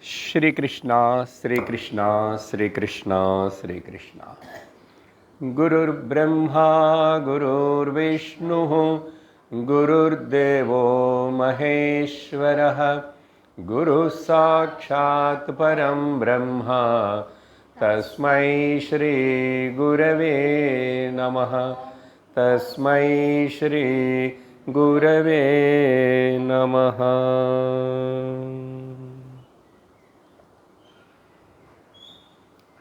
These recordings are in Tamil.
श्री कृष्णा श्री कृष्णा श्री कृष्णा श्री कृष्णा। गुरुर्ब्रह्मा गुरुर्विष्णुः गुरुर्देवो महेश्वरः गुरुः साक्षात् परं ब्रह्म तस्मै श्री गुरवे नमः। तस्मै श्री गुरवे नमः।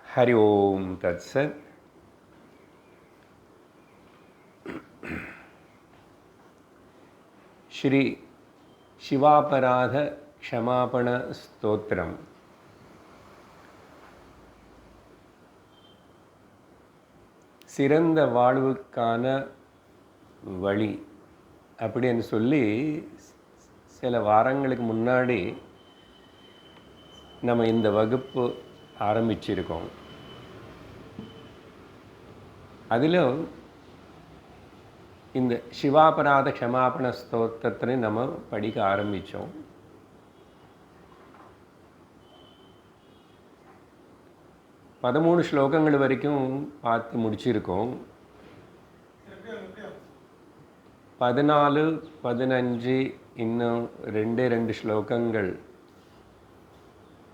हरि ओम तत्सत्। श्री शिवापराध क्षमापण स्तोत्रम। சிறந்த வாழ்வுக்கான வழி அப்படின்னு சொல்லி சில வாரங்களுக்கு முன்னாடி நம்ம இந்த வகுப்பு ஆரம்பிச்சிருக்கோம். அதிலும் இந்த சிவாபராத க்ஷமாபண ஸ்தோத்திரத்தை நம்ம படிக்க ஆரம்பித்தோம். பதிமூணு ஸ்லோகங்கள் வரைக்கும் பார்த்து முடிச்சிருக்கோம். 14, 15 இன்னும் ரெண்டு ஸ்லோகங்கள்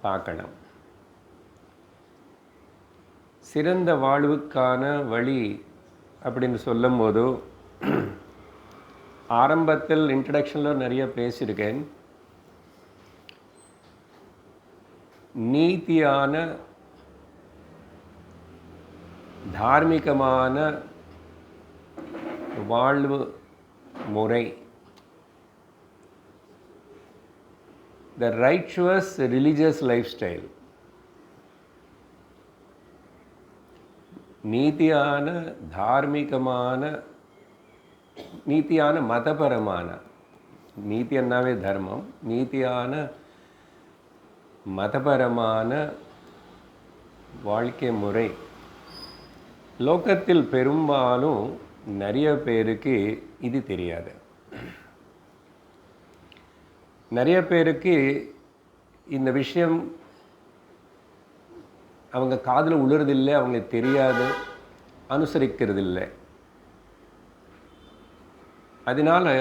பார்க்கணும். சிறந்த வாழ்வுக்கான வழி அப்படின்னு சொல்லும்போது ஆரம்பத்தில் இன்ட்ரடக்ஷனில் நிறைய பேசியிருக்கேன். நீதியான தார்மீகமான வாழ்வு முறை, the righteous religious lifestyle, நீதியான தார்மீகமான நீதியான மதபரமான, நீதி என்னாவே தர்மம், நீதியான மதபரமான வாழ்க்கை முறை லோகத்தில் பெரும்பாலும் நிறைய பேருக்கு இது தெரியாது. நிறைய பேருக்கு இந்த விஷயம் அவங்க காதில் உளுறதில்லை, அவங்களுக்கு தெரியாது, அனுசரிக்கிறதில்லை. அதனால்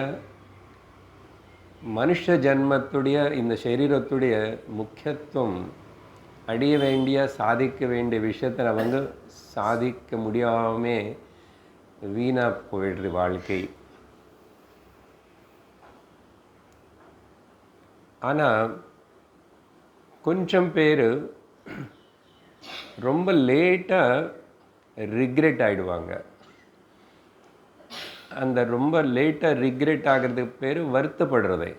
மனுஷ ஜன்மத்துடைய இந்த சரீரத்துடைய முக்கியத்துவம், அடைய வேண்டிய சாதிக்க வேண்டிய விஷயத்தை அவங்க சாதிக்க முடியாமல் வீணாக போயிடுது வாழ்க்கை. ஆனால் கொஞ்சம் பேர் ரொம்ப லேட்டாக ரிக்ரெட் ஆகிடுவாங்க. அந்த ரொம்ப லேட்டாக ரிக்ரெட் ஆகிறதுக்கு பேர் வருத்தப்படுறதை.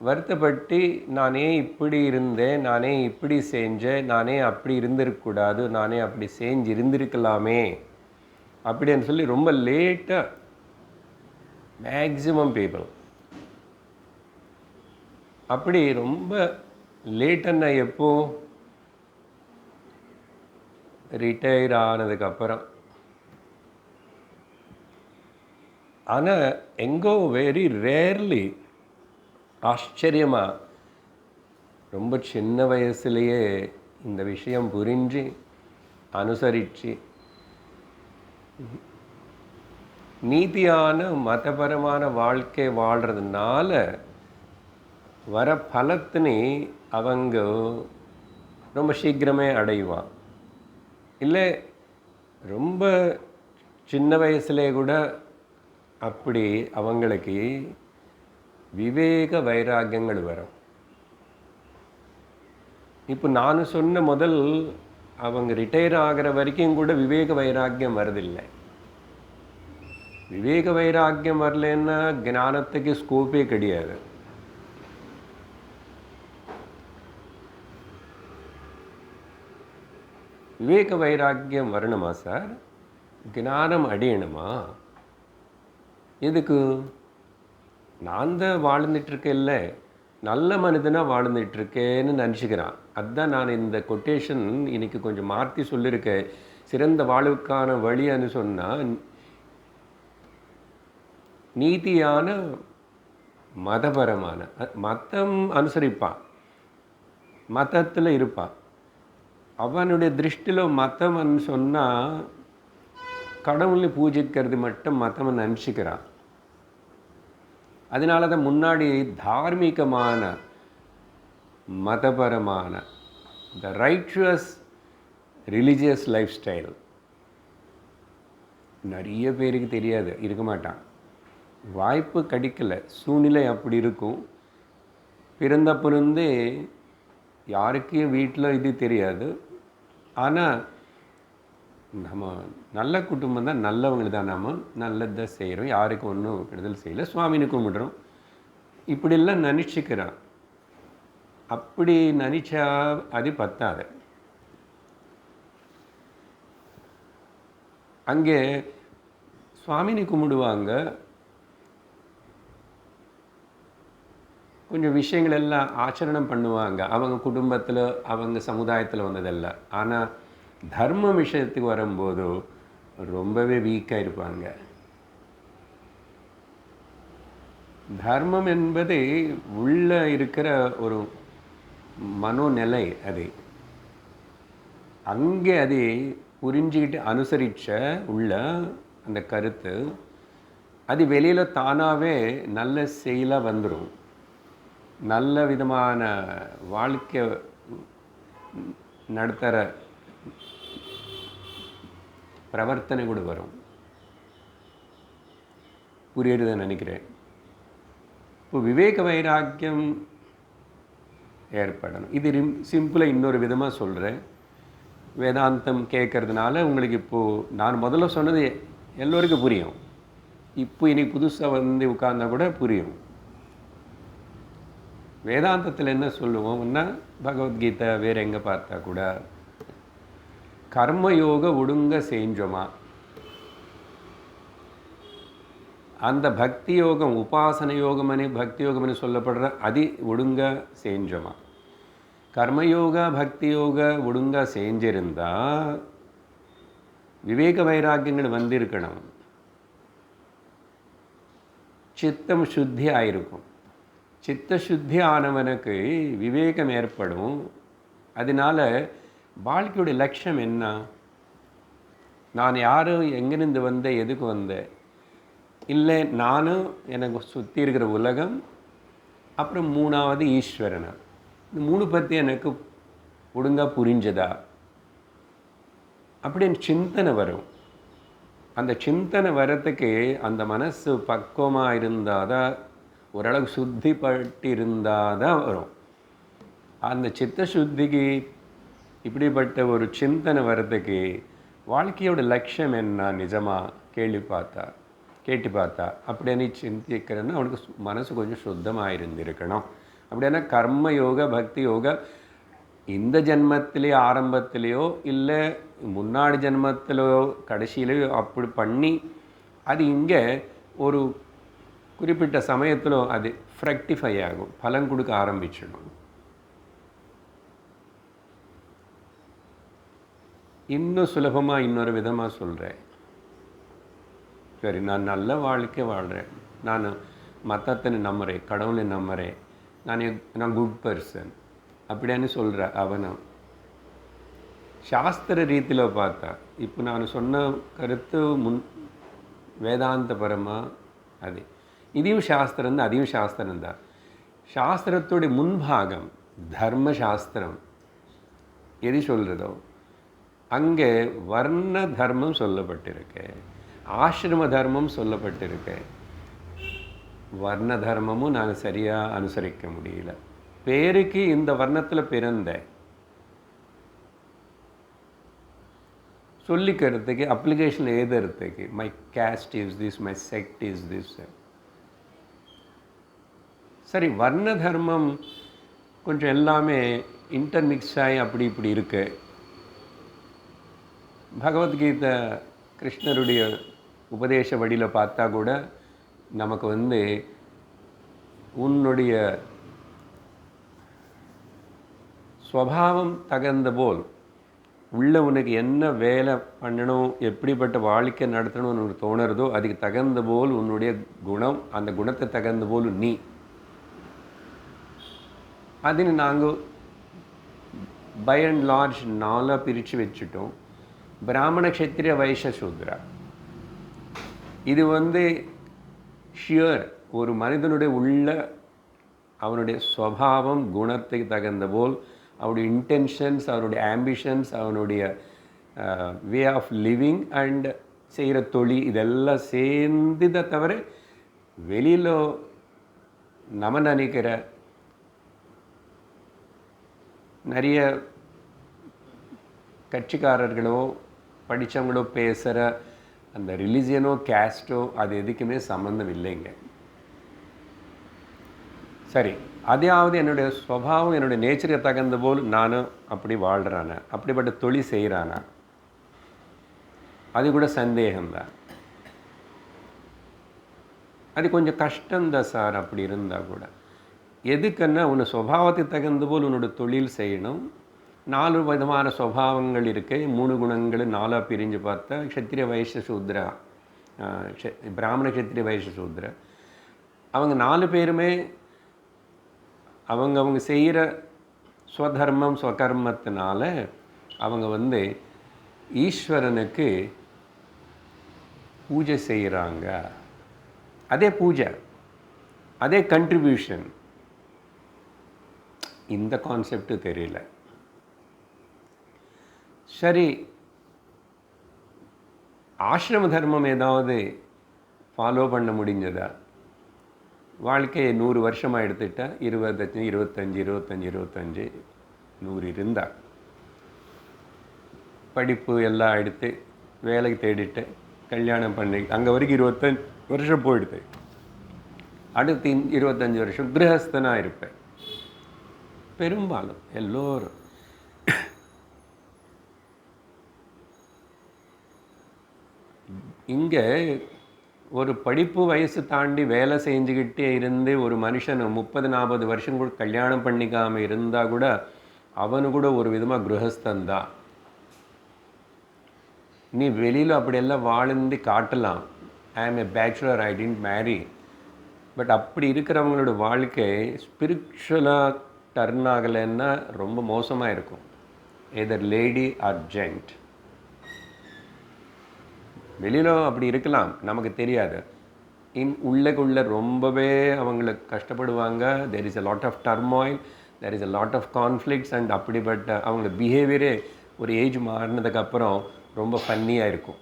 வருத்தப்பட்டு நானே இப்படி இருந்தேன், நானே இப்படி செஞ்சேன், நானே அப்படி இருந்திருக்கக்கூடாது, நானே அப்படி செஞ்சு இருந்திருக்கலாமே அப்படின்னு சொல்லி ரொம்ப லேட்டாக மேக்ஸிமம் பீப்புள் அப்படி ரொம்ப லேட்டுன்னா எப்போ? ரிட்டையர் ஆனதுக்கப்புறம். ஆனால் எங்கோ வெரி ரேர்லி, ஆச்சரியமாக ரொம்ப சின்ன வயசுலேயே இந்த விஷயம் புரிஞ்சு அனுசரித்து நீதியான மதபரமான வாழ்க்கை வாழ்கிறதுனால வர பலத்தினை அவங்க ரொம்ப சீக்கிரமே அடைவான். இல்லை ரொம்ப சின்ன வயசுலே கூட அப்படி அவங்களுக்கு விவேக வைராக்கியங்கள் வரும். இப்போ நான் சொன்ன முதல் அவங்க ரிட்டையர் ஆகிற வரைக்கும் கூட விவேக வைராக்கியம் வரதில்லை. விவேக வைராக்கியம் வரலன்னா ஞானத்துக்கு ஸ்கோப்பே கிடையாது. விவேக வைராக்கியம் வரணுமா சார்? ஞானம் அடையணுமா? எதுக்கு? நான் தான் வாழ்ந்துட்டுருக்கேன்ல, நல்ல மனிதனாக வாழ்ந்துட்டுருக்கேன்னு நினச்சிக்கிறான். அதுதான் நான் இந்த கொட்டேஷன் இன்னைக்கு கொஞ்சம் மாற்றி சொல்லியிருக்கேன். சிறந்த வாழ்வுக்கான வழின்னு சொன்னால் நீதியான மதபரமான மதம் அனுசரிப்பான், மதத்தில் இருப்பான். அவனுடைய திருஷ்டியில் மதம்னு சொன்னால் கடவுளை பூஜிக்கிறது மட்டும் மதம்னு நினச்சிக்கிறான். அதனால தான் முன்னாடி தார்மீகமான மதபரமான த ரைச்சுவஸ் ரிலீஜியஸ் லைஃப் ஸ்டைல் நிறைய பேருக்கு தெரியாது, இருக்க மாட்டான். வாய்ப்பு கிடைக்கல, சூழ்நிலை அப்படி இருக்கும். பிறந்தே யாருக்கும் வீட்டில் இது தெரியாது. ஆனால் நம்ம நல்ல குடும்பம் தான், நல்லவங்க தான், நம்ம நல்லதை செய்கிறோம், யாருக்கும் ஒன்றும் கெடுதல் செய்யலை, சுவாமின்னு கும்பிடுறோம், இப்படிலாம் நினச்சிக்கிறான். அப்படி நினச்சா அது பத்தாது. அங்கே சுவாமினி கும்பிடுவாங்க, கொஞ்சம் விஷயங்கள் எல்லாம் ஆச்சரணம் பண்ணுவாங்க, அவங்க குடும்பத்தில் அவங்க சமுதாயத்தில் வந்ததல்ல. ஆனால் தர்ம விஷயத்துக்கு வரும்போது ரொம்பவே வீக்காக இருப்பாங்க. தர்மம் என்பது உள்ள இருக்கிற ஒரு மனோநிலை. அது அங்கே அது புரிஞ்சுக்கிட்டு அனுசரித்த உள்ள அந்த கருத்து அது வெளியில் தானாகவே நல்ல செயலாக வந்துடும். நல்ல விதமான வாழ்க்கை நடத்துகிற பிரவர்த்தனை கூட வரும். புரியுறதுன்னு நினைக்கிறேன். இப்போ விவேக வைராக்கியம் ஏற்படணும். இது சிம்பிளாக இன்னொரு விதமாக சொல்கிறேன். வேதாந்தம் கேட்கறதுனால உங்களுக்கு இப்போது நான் முதல்ல சொன்னது எல்லோருக்கும் புரியும். இப்போ இன்னைக்கு புதுசாக வந்து உட்கார்ந்தா கூட புரியும். வேதாந்தத்தில் என்ன சொல்லுவோம்னா, பகவத்கீதை வேறு எங்கே பார்த்தா கூட கர்மயோக ஒடுங்க செஞ்சோமா, அந்த பக்தி யோகம் உபாசன யோகமனு பக்தி யோகம்னு சொல்லப்படுற அது ஒடுங்க செஞ்சோமா. கர்மயோக பக்தி யோக ஒடுங்க செஞ்சிருந்தா விவேக வைராக்கியங்கள் வந்திருக்கணும். சித்தம் சுத்தி ஆயிருக்கும். சித்த சுத்தி ஆனவனுக்கு விவேகம் ஏற்படும். அதனால வாழ்க்கையோட லட்சியம் என்ன, நான் யாரும் எங்கேருந்து வந்தேன், எதுக்கு வந்தேன், இல்லை நானும் எனக்கு சுற்றி இருக்கிற உலகம், அப்புறம் மூணாவது ஈஸ்வரனை, இந்த மூணு பற்றி எனக்கு ஒழுங்காக புரிஞ்சதா அப்படின்னு சிந்தனை வரும். அந்த சிந்தனை வர்றதுக்கு அந்த மனசு பக்குவமாக இருந்தால் தான், ஓரளவு சுத்திப்பட்டு இருந்தால் தான் வரும். அந்த சித்த சுத்திக்கு இப்படிப்பட்ட ஒரு சிந்தனை வர்றதுக்கு வாழ்க்கையோட லட்சியம் என்ன நிஜமாக கேட்டு பார்த்தா அப்படின்னு சிந்திக்கிறேன்னா அவனுக்கு மனசு கொஞ்சம் சுத்தமாக இருந்திருக்கணும். அப்படின்னா கர்ம யோக பக்தி யோகா இந்த ஜென்மத்திலேயோ ஆரம்பத்திலேயோ இல்லை முன்னாடி ஜென்மத்திலேயோ கடைசியிலையோ அப்படி பண்ணி அது இங்கே ஒரு குறிப்பிட்ட சமயத்தில் அது ஃப்ரெக்டிஃபை ஆகும், பலன் கொடுக்க ஆரம்பிச்சிடும். இன்னும் சுலபமாக இன்னொரு விதமாக சொல்கிறேன். சரி, நான் நல்ல வாழ்க்கை வாழ்கிறேன், நான் மதத்தை நம்புகிறேன், கடவுளை நம்புகிறேன், நான் குட் பர்சன் அப்படின்னு சொல்கிற அவனும் சாஸ்திர ரீதியில் பார்த்தா, இப்போ நான் சொன்ன கருத்து வேதாந்தபரமாக அது இதையும் சாஸ்திரம் தான், அதையும் சாஸ்திரம் தான். சாஸ்திரத்தோடைய முன்பாகம் தர்மசாஸ்திரம் எது சொல்கிறதோ அங்கே வர்ண தர்மம் சொல்லப்பட்டிருக்கு, ஆசிரம தர்மம் சொல்லப்பட்டிருக்கு. வர்ண தர்மமும் நாங்கள் சரியாக அனுசரிக்க முடியல. பேருக்கு இந்த வர்ணத்தில் பிறந்தேன் சொல்லிக்கிறதுக்கு, அப்ளிகேஷன் எழுதுறதுக்கு my caste is this, my sect is this. சரி, வர்ண தர்மம் கொஞ்சம் எல்லாமே இன்டர்மிக்ஸ் ஆகி அப்படி இப்படி இருக்கு. பகவத்கீதை கிருஷ்ணருடைய உபதேச வழியில் பார்த்தா கூட நமக்கு உன்னுடைய ஸ்வபாவம் தகுந்த போல் உள்ள உனக்கு என்ன வேலை பண்ணணும், எப்படிப்பட்ட வாழ்க்கை நடத்தணும்னு உனக்கு தோணுறதோ அதுக்கு தகுந்த போல் உன்னுடைய குணம், அந்த குணத்தை தகுந்த போல் நீ அதுன்னு நாங்கள் பை அண்ட் லார்ஜ் 4 பிரித்து வச்சுட்டோம். பிராமண க்ஷத்திரிய வைஷ்ய சூத்ரா. இது ஷியர் ஒரு மனிதனுடைய உள்ள அவனுடைய ஸ்வபாவம் குணத்துக்கு தகுந்த போல் அவனுடைய இன்டென்ஷன்ஸ், அவனுடைய ஆம்பிஷன்ஸ், அவனுடைய வே ஆஃப் லிவிங் அண்ட் செய்கிற தொழில் இதெல்லாம் சேர்ந்ததை தவிர வெளியில் நம்ம நினைக்கிற நிறைய கட்சிக்காரர்களோ படித்தவங்களோ பேசுகிற அந்த ரிலிஜியனோ கேஸ்ட்டோ அது எதுக்குமே சம்மந்தம் இல்லைங்க. சரி, அதையாவது என்னுடைய ஸ்வபாவம் என்னுடைய நேச்சருக்கு தகுந்த போல் நானும் அப்படி வாழ்கிறானா, அப்படிப்பட்ட தொழில் செய்கிறானா, அது கூட சந்தேகம்தான். அது கொஞ்சம் கஷ்டம்தான் சார் அப்படி இருந்தால் கூட. எதுக்குன்னா உன்னை ஸ்வபாவத்துக்கு தகுந்த போல் உன்னோட தொழில் செய்யணும். 4 விதமான ஸ்வபாவங்கள் இருக்குது. 3 குணங்கள் 4 பிரிஞ்சு பார்த்தா க்ஷத்திரிய வைஷ்ய சூத்ரா, பிராமண க்ஷத்திரிய வைஷ்ய சூத்ரா. அவங்க 4 பேருமே அவங்க செய்கிற ஸ்வதர்மம் ஸ்வகர்மத்தினால அவங்க ஈஸ்வரனுக்கு பூஜை செய்கிறாங்க. அதே பூஜை, அதே கண்ட்ரிபியூஷன். இந்த கான்செப்ட் தெரியல. சரி, ஆசிரம தர்மம் ஏதாவது ஃபாலோ பண்ண முடிஞ்சதா? வாழ்க்கையை 100 வருஷமாக எடுத்துட்டா 25 25 25 25 100 இருந்தால் படிப்பு எல்லாம் எடுத்து வேலைக்கு தேடிட்டு கல்யாணம் பண்ணி அங்கே வரைக்கும் 25 வருஷம் போயிடுது. அடுத்து 25 வருஷம் கிரகஸ்தனாக இருப்பேன். பெரும்பாலும் எல்லோரும் இங்கே ஒரு படிப்பு வயசு தாண்டி வேலை செஞ்சுக்கிட்டே இருந்து ஒரு மனுஷன் 30-40 வருஷம் கூட கல்யாணம் பண்ணிக்காமல் இருந்தால் கூட அவனு கூட ஒரு விதமாக கிரகஸ்தன்தான். நீ வெளியில் அப்படியெல்லாம் வாழ்ந்து காட்டலாம், I am a bachelor, I didn't marry. But அப்படி இருக்கிறவங்களோட வாழ்க்கை ஸ்பிரிச்சுவலாக டர்ன் ஆகலைன்னா ரொம்ப மோசமாக இருக்கும். Either lady or gent. வெளியில் அப்படி இருக்கலாம், நமக்கு தெரியாது. உள்ளுக்குள்ளே ரொம்பவே அவங்களுக்கு கஷ்டப்படுவாங்க. There is a lot of turmoil, there is a lot of conflicts. And அப்படிப்பட்ட அவங்களோட பிஹேவியரே ஒரு ஏஜ் மாறினதுக்கப்புறம் ரொம்ப ஃபன்னியாக இருக்கும்.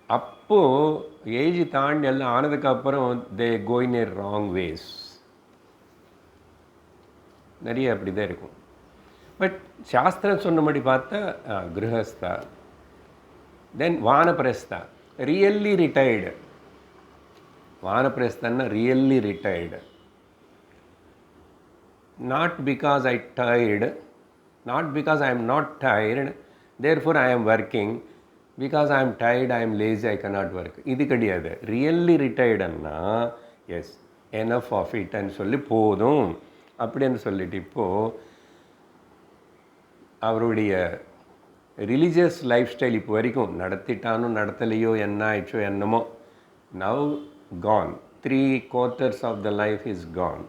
அப்போது ஏஜ் தாண்டி எல்லாம் ஆனதுக்கப்புறம் தே கோ இன் ஏ ராங் வேஸ். நிறைய அப்படி தான் இருக்கும். பட் சாஸ்திரம் சொன்னபடி பார்த்தா கிரகஸ்தா, தென் வானப்பிரஸ்தா, ரியல்லி ரிட்டையர்டு. வானப்பிரஸ்தன்னா really retired. Not because I tired, not because I am not tired, therefore I am working, because I am tired, I am lazy, I cannot work. இது கிடையாது. ரியல்லி ரிட்டையர்டுன்னா எஸ் எனஃப் ஆஃப் இட்ன்னு சொல்லி போதும் அப்படின்னு சொல்லிட்டு இப்போது அவருடைய ரிலீஜியஸ் லைஃப் ஸ்டைல் இப்போ வரைக்கும் நடத்திட்டானோ நடத்தலையோ என்ன ஆயிடுச்சோ என்னமோ, now gone. 3/4 of the life is gone.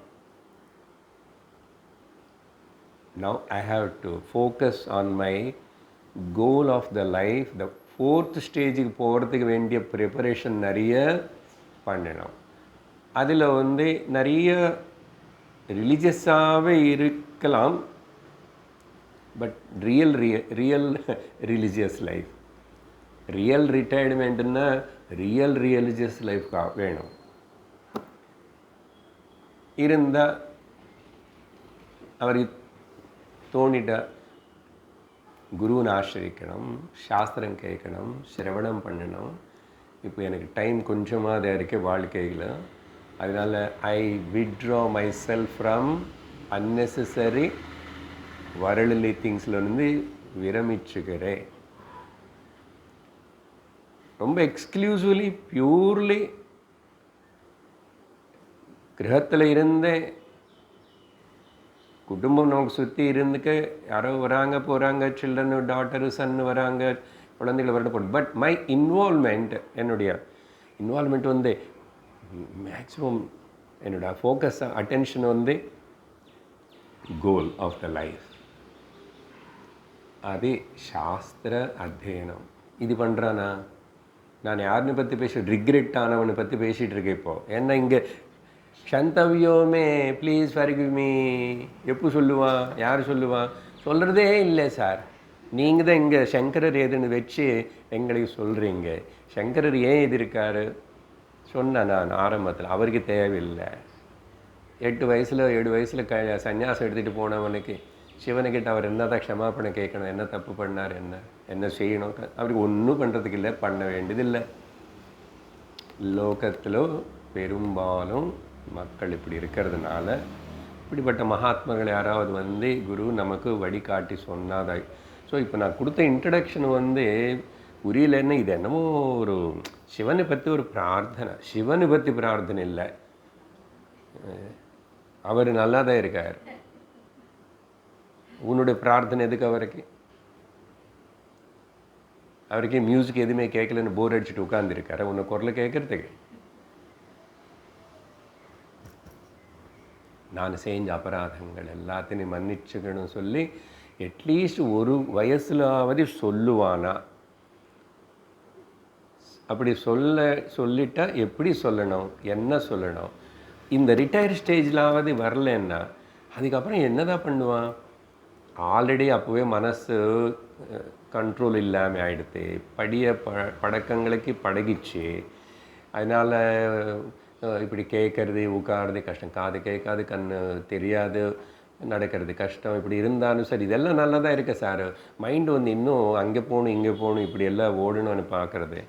Now I have to focus on my goal of the life. The 4th ஸ்டேஜுக்கு போகிறதுக்கு வேண்டிய ப்ரிப்பரேஷன் நிறைய பண்ணணும். அதில் நிறைய ரிலீஜியஸாகவே இருக்கலாம், but real religious life, real ரிட்டையர்மெண்ட்னா ரியல் ரிலீஜியஸ் லைஃப் வேணும். இருந்தால் அவர் தோணிட்ட குருவினை ஆசிரிக்கணும், சாஸ்திரம் கேட்கணும், சிரவணம் பண்ணணும். இப்போ எனக்கு டைம் கொஞ்சமாக தான் இருக்குது வாழ்க்கையில். அதனால் I withdraw my self from unnecessary வரலி திங்ஸ்லேருந்து விரமிச்சுக்கிறேன். ரொம்ப எக்ஸ்க்ளூசிவ்லி பியூர்லி கிரகத்தில் இருந்தேன். குடும்பம் நமக்கு சுற்றி இருந்துக்க யாரோ வராங்க போகிறாங்க, சில்ட்ரனு டாட்டரு சன்னு வராங்க, குழந்தைகள் வரட்டு போட்டு. பட் மை இன்வால்மெண்ட், என்னுடைய இன்வால்மெண்ட் மேக்ஸிமம் என்னோடய focus attention goal of the life. அது சாஸ்திர அத்தியனம். இது பண்ணுறானா? நான் யாருன்னு பற்றி ரிக்ரெட் ஆனவனை பற்றி பேசிகிட்டு இருக்கேன் இப்போது. என்ன இங்கே க்ஷந்தவ்யோமே ப்ளீஸ் ஃபர்கிவ் மீ எப்போ சொல்லுவான்? யார் சொல்லுவான்? சொல்கிறதே இல்லை சார். நீங்கள் தான் இங்கே சங்கரர் ஏதுன்னு வச்சு எங்களுக்கு சொல்கிறீங்க. சங்கரர் ஏன் இது இருக்காரு சொன்னேன் நான் ஆரம்பத்தில். அவருக்கு தேவையில்லை. 8 வயசில் 7 வயசில் சன்னியாசம் எடுத்துகிட்டு போனவனுக்கு சிவனுக்கிட்ட அவர் என்ன தான் க்ஷமாப்பணம் கேட்கணும்? என்ன தப்பு பண்ணார்? என்ன செய்யணும்? அவருக்கு ஒன்றும் பண்ணுறதுக்கு இல்லை, பண்ண வேண்டியதில்லை. லோகத்தில் பெரும்பாலும் மக்கள் இப்படி இருக்கிறதுனால இப்படிப்பட்ட மகாத்மாக்கள் யாராவது வந்து குரு நமக்கு வழிகாட்டி சொன்னாதாய். ஸோ இப்போ நான் கொடுத்த இன்ட்ரடக்ஷன் வந்து புரியலன்னு இது என்னமோ ஒரு சிவனை பற்றி ஒரு பிரார்த்தனை. சிவனை பற்றி பிரார்த்தனை இல்லை. அவர் நல்லா தான் இருக்கார். உன்னுடைய பிரார்த்தனை எதுக்கு? அவருக்கு மியூசிக் எதுவுமே கேட்கலன்னு போர் அடிச்சுட்டு உட்காந்துருக்காரு. உன்னை குரலை கேட்கறதுக்கு. நான் செஞ்ச அபராதங்கள் எல்லாத்தையும் மன்னிச்சுக்கணும் சொல்லி அட்லீஸ்ட் ஒரு வயசுலாவது சொல்லுவானா? அப்படி சொல்லிட்டா எப்படி சொல்லணும், என்ன சொல்லணும்? இந்த ரிட்டையர் ஸ்டேஜிலாவது வரலன்னா அதுக்கப்புறம் என்னதான் பண்ணுவான்? ஆல்ரெடி அப்போவே மனசு கண்ட்ரோல் இல்லாமல் ஆகிடுது. பழக்கங்களுக்கு பழகிச்சு. அதனால் இப்படி கேட்குறது உட்காருறது கஷ்டம், காது கேட்காது, கண் தெரியாது, நடக்கிறது கஷ்டம். இப்படி இருந்தாலும் சரி இதெல்லாம் நல்லா தான் இருக்குது சார். மைண்டு வந்து இன்னும் அங்கே போகணும் இங்கே போகணும் இப்படி எல்லாம் ஓடணும்னு பார்க்குறது.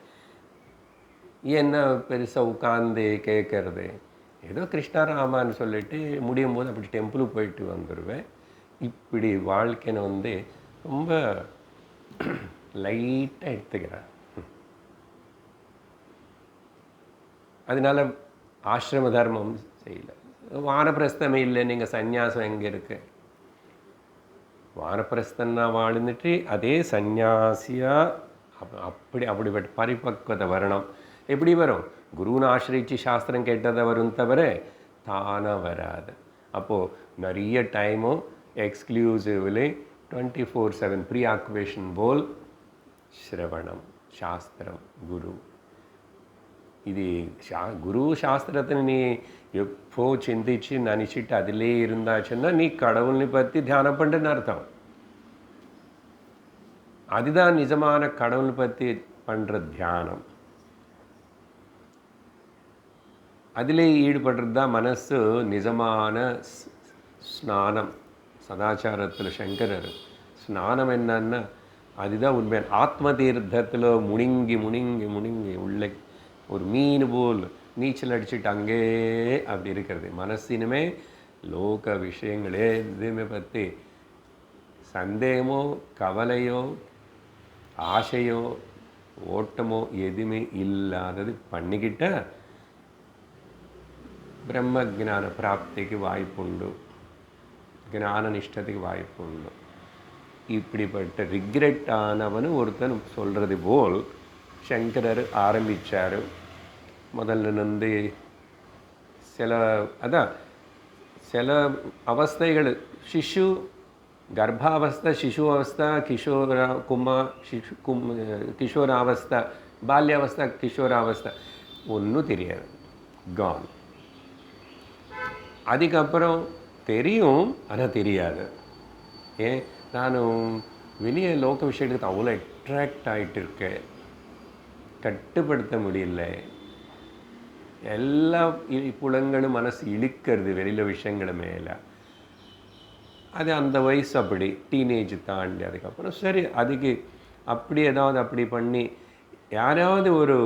என்ன பெருசாக உட்காந்து கேட்குறது? ஏதோ கிருஷ்ணாராமான்னு சொல்லிட்டு முடியும் போது அப்படி டெம்பிளுக்கு போயிட்டு வந்துடுவேன். இப்படி வாழ்க்கைன்னு வந்து ரொம்ப லைட்டாக எடுத்துக்கிறேன். அதனால் ஆசிரம தர்மம் செய்யலை. வானப்பிரஸ்தமே இல்லை. நீங்கள் சந்நியாசம் எங்கே இருக்கு? வானப்பிரஸ்தன்னா வாழ்ந்துட்டு அதே சந்நியாசியாக அப்படிப்பட்ட பரிபக்வத்தை வரணும். எப்படி வரும்? குருன்னு ஆசிரிச்சு சாஸ்திரம் கேட்டதை வரும் தவிர தானாக வராது. அப்போது நிறைய டைமும் எக்ஸ்க்ளூசிவ்லி 24/7 ப்ரீ ஆக்குபேஷன் போல் ஸ்ரவணம், சாஸ்திரம், குரு. இது குரு சாஸ்திரத்தை நீ எப்போ சிந்திச்சு நினச்சிட்டு அதிலே இருந்தாச்சுன்னா நீ கடவுளை பற்றி தியானம் பண்ணுறன்னு அர்த்தம். அதுதான் நிஜமான கடவுளை பற்றி பண்ணுற தியானம். அதிலே ஈடுபடுறது தான் மனசு நிஜமான ஸ்நானம். சதாச்சாரத்தில் சங்கரர் ஸ்நானம் என்னன்னா அதுதான் உண்மை. ஆத்ம தீர்த்தத்தில் முழுங்கி முழுங்கி முழுங்கி உள்ளே ஒரு மீன் போல் நீச்சல் அடிச்சுட்டு அங்கே அப்படி இருக்கிறது. மனசினுமே லோக விஷயங்களே எதுவுமே பற்றி சந்தேகமோ கவலையோ ஆசையோ ஓட்டமோ எதுவுமே இல்லாதது பண்ணிக்கிட்ட பிரம்ம ஜான பிராப்திக்கு வாய்ப்புண்டு, ஞான நிஷ்டத்துக்கு வாய்ப்புண்டு. இப்படிப்பட்ட ரிக்ரெட் ஆனவனு ஒருத்தன் சொல்கிறது போல் சங்கரர் ஆரம்பித்தார். முதல்ல இருந்து சில அவஸ்தைகள் சிசு கர்ப்பாவஸ்தை, சிசு அவஸ்தை, கிஷோராவஸ்தை, பால்யாவஸ்தை, கிஷோராவஸ்தை ஒன்றும் தெரியாது. கான். அதுக்கப்புறம் தெரியும், ஆனால் தெரியாது. ஏன்? நானும் வெளியே லோக விஷயத்துக்கு அவ்வளோ அட்ராக்ட் ஆகிட்டு இருக்கேன். கட்டுப்படுத்த முடியல. எல்லா புலங்களும் மனசு இழுக்கிறது வெளியில் விஷயங்கள் மேலே. அது அந்த வயசு அப்படி டீனேஜ் தாண்டி அதுக்கப்புறம் சரி அதுக்கு அப்படி ஏதாவது அப்படி பண்ணி யாராவது ஒரு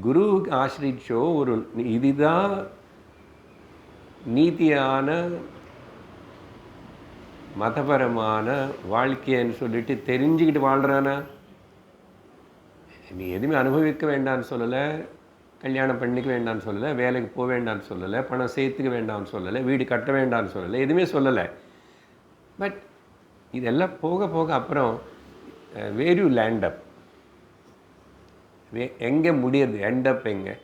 குருவுக்கு ஆசிரிச்சோ ஒரு இதுதான் நீதியான மதபரமான வாழ்க்கைன்னு சொல்லிட்டு தெரிஞ்சுக்கிட்டு வாழ்கிறானா? நீ எதுவுமே அனுபவிக்க வேண்டாம்னு சொல்லலை, கல்யாணம் பண்ணிக்க வேண்டாம்னு சொல்லலை, வேலைக்கு போக வேண்டாம்னு சொல்லலை, பணம் சேர்த்துக்க வேண்டாம்னு சொல்லலை, வீடு கட்ட வேண்டாம்னு சொல்லலை, எதுவுமே சொல்லலை. பட் இதெல்லாம் போக போக அப்புறம் வேர் யூ லேண்ட் அப், எங்கே முடியுது, எண்ட் அப் எங்கே?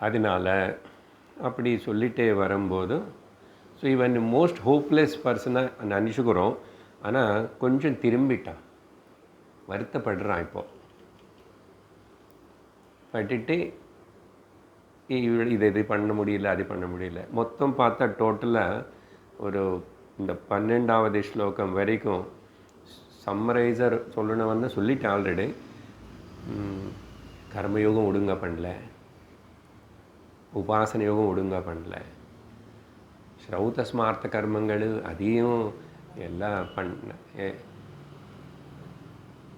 அதனால் அப்படி சொல்லிகிட்டே வரும்போது ஸோ இவன் மோஸ்ட் ஹோப்லெஸ் பர்சனாக நினச்சிக்கிறோம். ஆனால் கொஞ்சம் திரும்பிட்டான், வருத்தப்படுறான். இப்போது பட்டுட்டு இது பண்ண முடியல, அது பண்ண முடியல. மொத்தம் பார்த்தா டோட்டலாக ஒரு இந்த 12வது ஸ்லோகம் வரைக்கும் சம்மரைசர் சொல்லணும்னு சொல்லிட்டேன் ஆல்ரெடி. கர்மயோகம் ஒழுங்காக பண்ணல, உபாசன யோகம் ஒழுங்காக பண்ணல, ஸ்ரௌத ஸ்மார்த்த கர்மங்கள் அதையும் எல்லாம்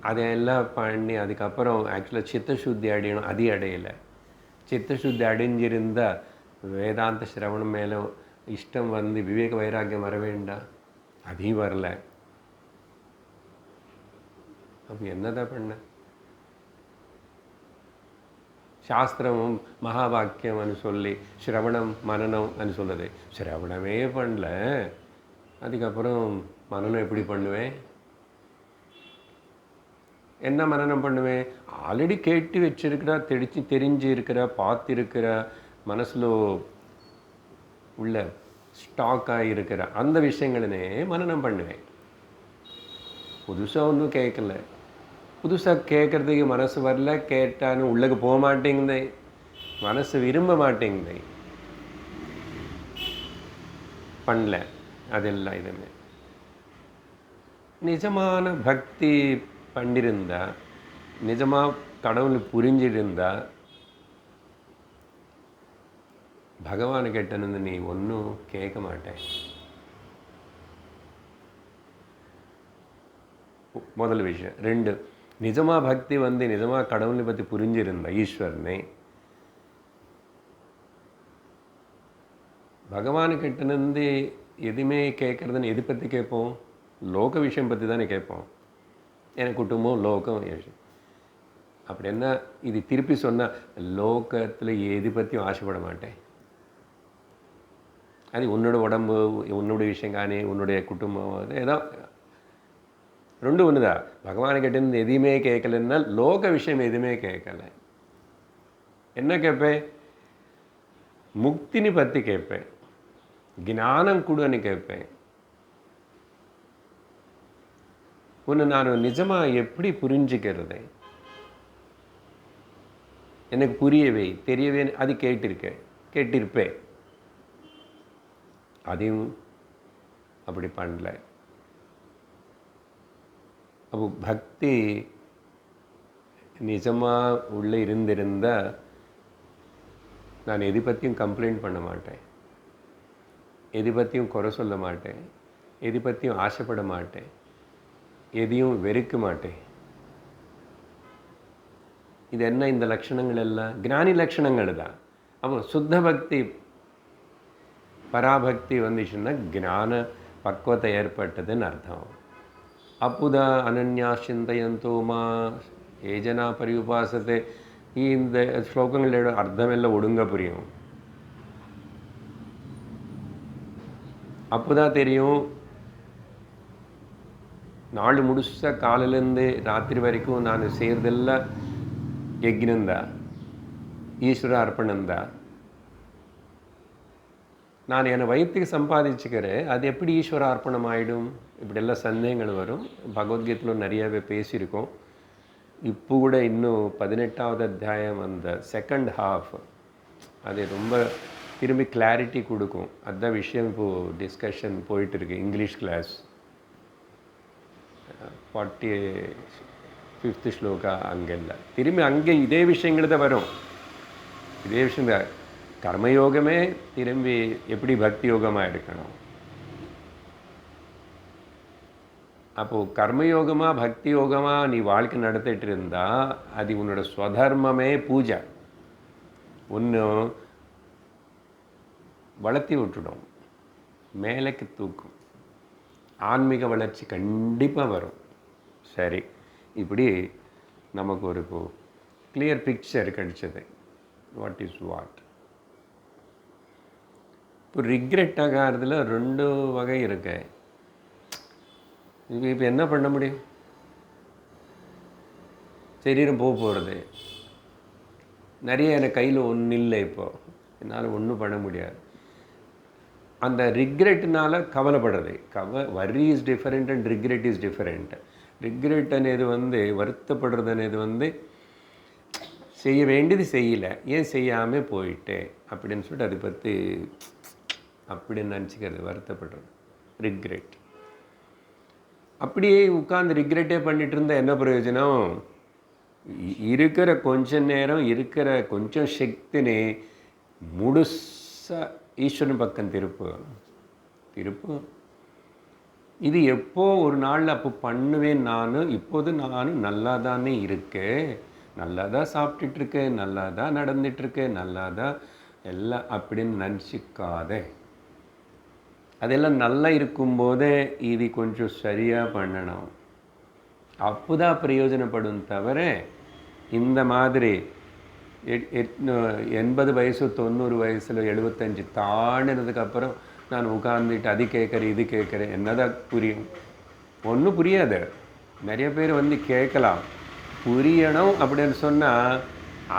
அதையெல்லாம் பண்ணி அதுக்கப்புறம் ஆக்சுவலாக சித்தசுத்தி அடையணும், அதையும் அடையலை. சித்தசுத்தி அடைஞ்சிருந்தால் வேதாந்த சிரவணம் மேலே இஷ்டம் வந்து விவேக வைராக்கியம் வர வேண்டாம், அதையும் வரல. அப்போ என்னதான் பண்ண? சாஸ்திரமும் மகாவாக்கியம்னு சொல்லி ஸ்ரவணம் மனனம் அனு சொல்லுது. ஸ்ரவணமே பண்ணல, அதுக்கப்புறம் மனனம் எப்படி பண்ணுவேன்? என்ன மனனம் பண்ணுவேன்? ஆல்ரெடி கேட்டு வச்சிருக்கிற, தெரிஞ்சு இருக்கிற, பார்த்துருக்கிற, மனசில் உள்ள ஸ்டாக்காக இருக்கிற அந்த விஷயங்களே மனனம் பண்ணுவேன். புதுசாக ஒன்றும் கேட்கல. புதுசாக கேட்குறதுக்கு மனசு வரல, கேட்டான்னு உள்ளக்கு போக மாட்டேங்குது, மனசு விரும்ப மாட்டேங்குது, பண்ணல. அதெல்லாம் இதுமே நிஜமான பக்தி பண்ணிருந்தா, நிஜமாக கடவுள் புரிஞ்சிருந்தா, பகவான் கிட்டேருந்து நீ ஒன்றும் கேட்க மாட்டேன். முதல் விஷயம். 2, நிஜமாக பக்தி வந்து நிஜமாக கடவுளை பற்றி புரிஞ்சிருந்தா, ஈஸ்வரனை, பகவானுக்கிட்டேருந்து எதுவுமே கேட்குறதுன்னு எது பற்றி கேட்போம்? லோக விஷயம் பற்றி தானே கேட்போம். எனக்கு குடும்பம், லோகம் விஷயம். அப்படி என்ன இது திருப்பி சொன்னால், லோகத்தில் எது பற்றியும் ஆசைப்பட மாட்டேன். அது உன்னோட உடம்பு, உன்னுடைய விஷயம் காணி, உன்னுடைய குடும்பம், அது ஏதோ 2 ஒன்று தான். பகவானுக்கிட்டேருந்து எதுவுமே கேட்கலன்னா லோக விஷயம் எதுவுமே கேட்கல. என்ன கேட்பேன்? முக்தினி பற்றி கேட்பேன், ஞானம் கூடன்னு கேட்பேன். ஒன்று நான் நிஜமாக எப்படி புரிஞ்சுக்கிறது, எனக்கு புரியவே தெரியவே, அது கேட்டிருப்பேன். அதையும் அப்படி பண்ணல. அப்போ பக்தி நிஜமாக உள்ளே இருந்திருந்தால் நான் எது பற்றியும் கம்ப்ளைண்ட் பண்ண மாட்டேன், எது பற்றியும் குறை சொல்ல மாட்டேன், எது பற்றியும் ஆசைப்பட மாட்டேன், எதையும் வெறுக்க மாட்டேன். இது என்ன? இந்த லட்சணங்கள் எல்லாம் ஞானி லட்சணங்கள் தான். அப்போ சுத்த பக்தி, பராபக்தி வந்துச்சுன்னா ஞான பக்குவத்தை ஏற்பட்டதுன்னு அர்த்தம். அப்புதா அனன்யா சிந்தையந்தோமா ஏஜனா பரியுபாசத்தை, இந்த ஸ்லோகங்களோட அர்த்தமெல்லாம் ஒழுங்காக புரியும். அப்போதான் தெரியும், நாள் முழுசாக காலையிலேருந்து ராத்திரி வரைக்கும் நான் செய்கிறதெல்லாம் யஜ்னந்தா, ஈஸ்வர அர்ப்பணந்தா. நான் என்னை வயிற்றுக்கு சம்பாதிச்சுக்கிறேன், அது எப்படி ஈஸ்வர அர்ப்பணம் ஆகிடும்? இப்படியெல்லாம் சந்தேகங்கள் வரும். பகவத்கீதையில் நிறையாவே பேசியிருக்கோம். இப்போ கூட இன்னும் 18வது அத்தியாயம் அந்த செகண்ட் ஹாஃப் அது ரொம்ப திரும்பி கிளாரிட்டி கொடுக்கும். அதுதான் விஷயம் இப்போது டிஸ்கஷன் போயிட்டுருக்கு. இங்கிலீஷ் கிளாஸ் 45th ஸ்லோகா அங்கெல்லாம் திரும்பி அங்கே இதே விஷயங்கள் தான் வரும். இதே விஷயம் தான். கர்மயோகமே திரும்பி எப்படி பக்தி யோகமாக எடுக்கணும். அப்போது கர்மயோகமாக பக்தி யோகமாக நீ வாழ்க்கை நடத்திட்டு இருந்தால் அது உன்னோட ஸ்வதர்மமே பூஜை. ஒன்று வளர்த்தி விட்டுடும், மேலைக்கு தூக்கும், ஆன்மீக வளர்ச்சி கண்டிப்பாக வரும். சரி, இப்படி நமக்கு ஒரு கிளியர் பிக்சர் கிடைச்சது, வாட் இஸ் வாட். இப்போ ரிக்ரெட் ஆகாததில் 2 வகை இருக்கு. இப்போ என்ன பண்ண முடியும்? சரீரம் போகிறது, நிறைய எனக்கு கையில் ஒன்றும் இல்லை, இப்போது என்னால் ஒன்றும் பண்ண முடியாது. அந்த ரிக்ரெட்னால கவலைப்படுறது. Worry is different and regret is different. Regret అనేది வருத்தப்படுறது అనేది செய்ய வேண்டியது செய்யலை, ஏன் செய்யாமல் போயிட்டேன் அப்படின்னு சொல்லிட்டு அதை பற்றி அப்படின்னு நினச்சிக்கிறது, வருத்தப்படுறது, ரிக்ரெட். அப்படியே உட்காந்து ரிக்ரெட்டே பண்ணிட்டு இருந்தால் என்ன பிரயோஜனம்? இருக்கிற கொஞ்ச நேரம் இருக்கிற கொஞ்சம் சக்தினே முழுசாக ஈஸ்வரன் பக்கம் திருப்பு. இது எப்போ ஒரு நாள் அப்போ பண்ணுவேன். இப்போது நான் நல்லா தானே இருக்கேன், நல்லா தான் சாப்பிட்டுட்ருக்கேன், நல்லா தான் நடந்துட்டுருக்கேன், நல்லா தான் எல்லாம் அப்படின்னு நினச்சிக்காத. அதெல்லாம் நல்லா இருக்கும்போதே இது கொஞ்சம் சரியாக பண்ணணும், அப்போ தான் பிரயோஜனப்படும். தவிர இந்த மாதிரி 80 வயசு 90 வயசில் 75 தாண்டினதுக்கப்புறம் நான் உட்கார்ந்துட்டு அது கேட்குறேன் இது கேட்குறேன், என்னதான் புரியும்? ஒன்றும் புரியாது. நிறைய பேர் கேட்கலாம், புரியணும் அப்படின்னு சொன்னால்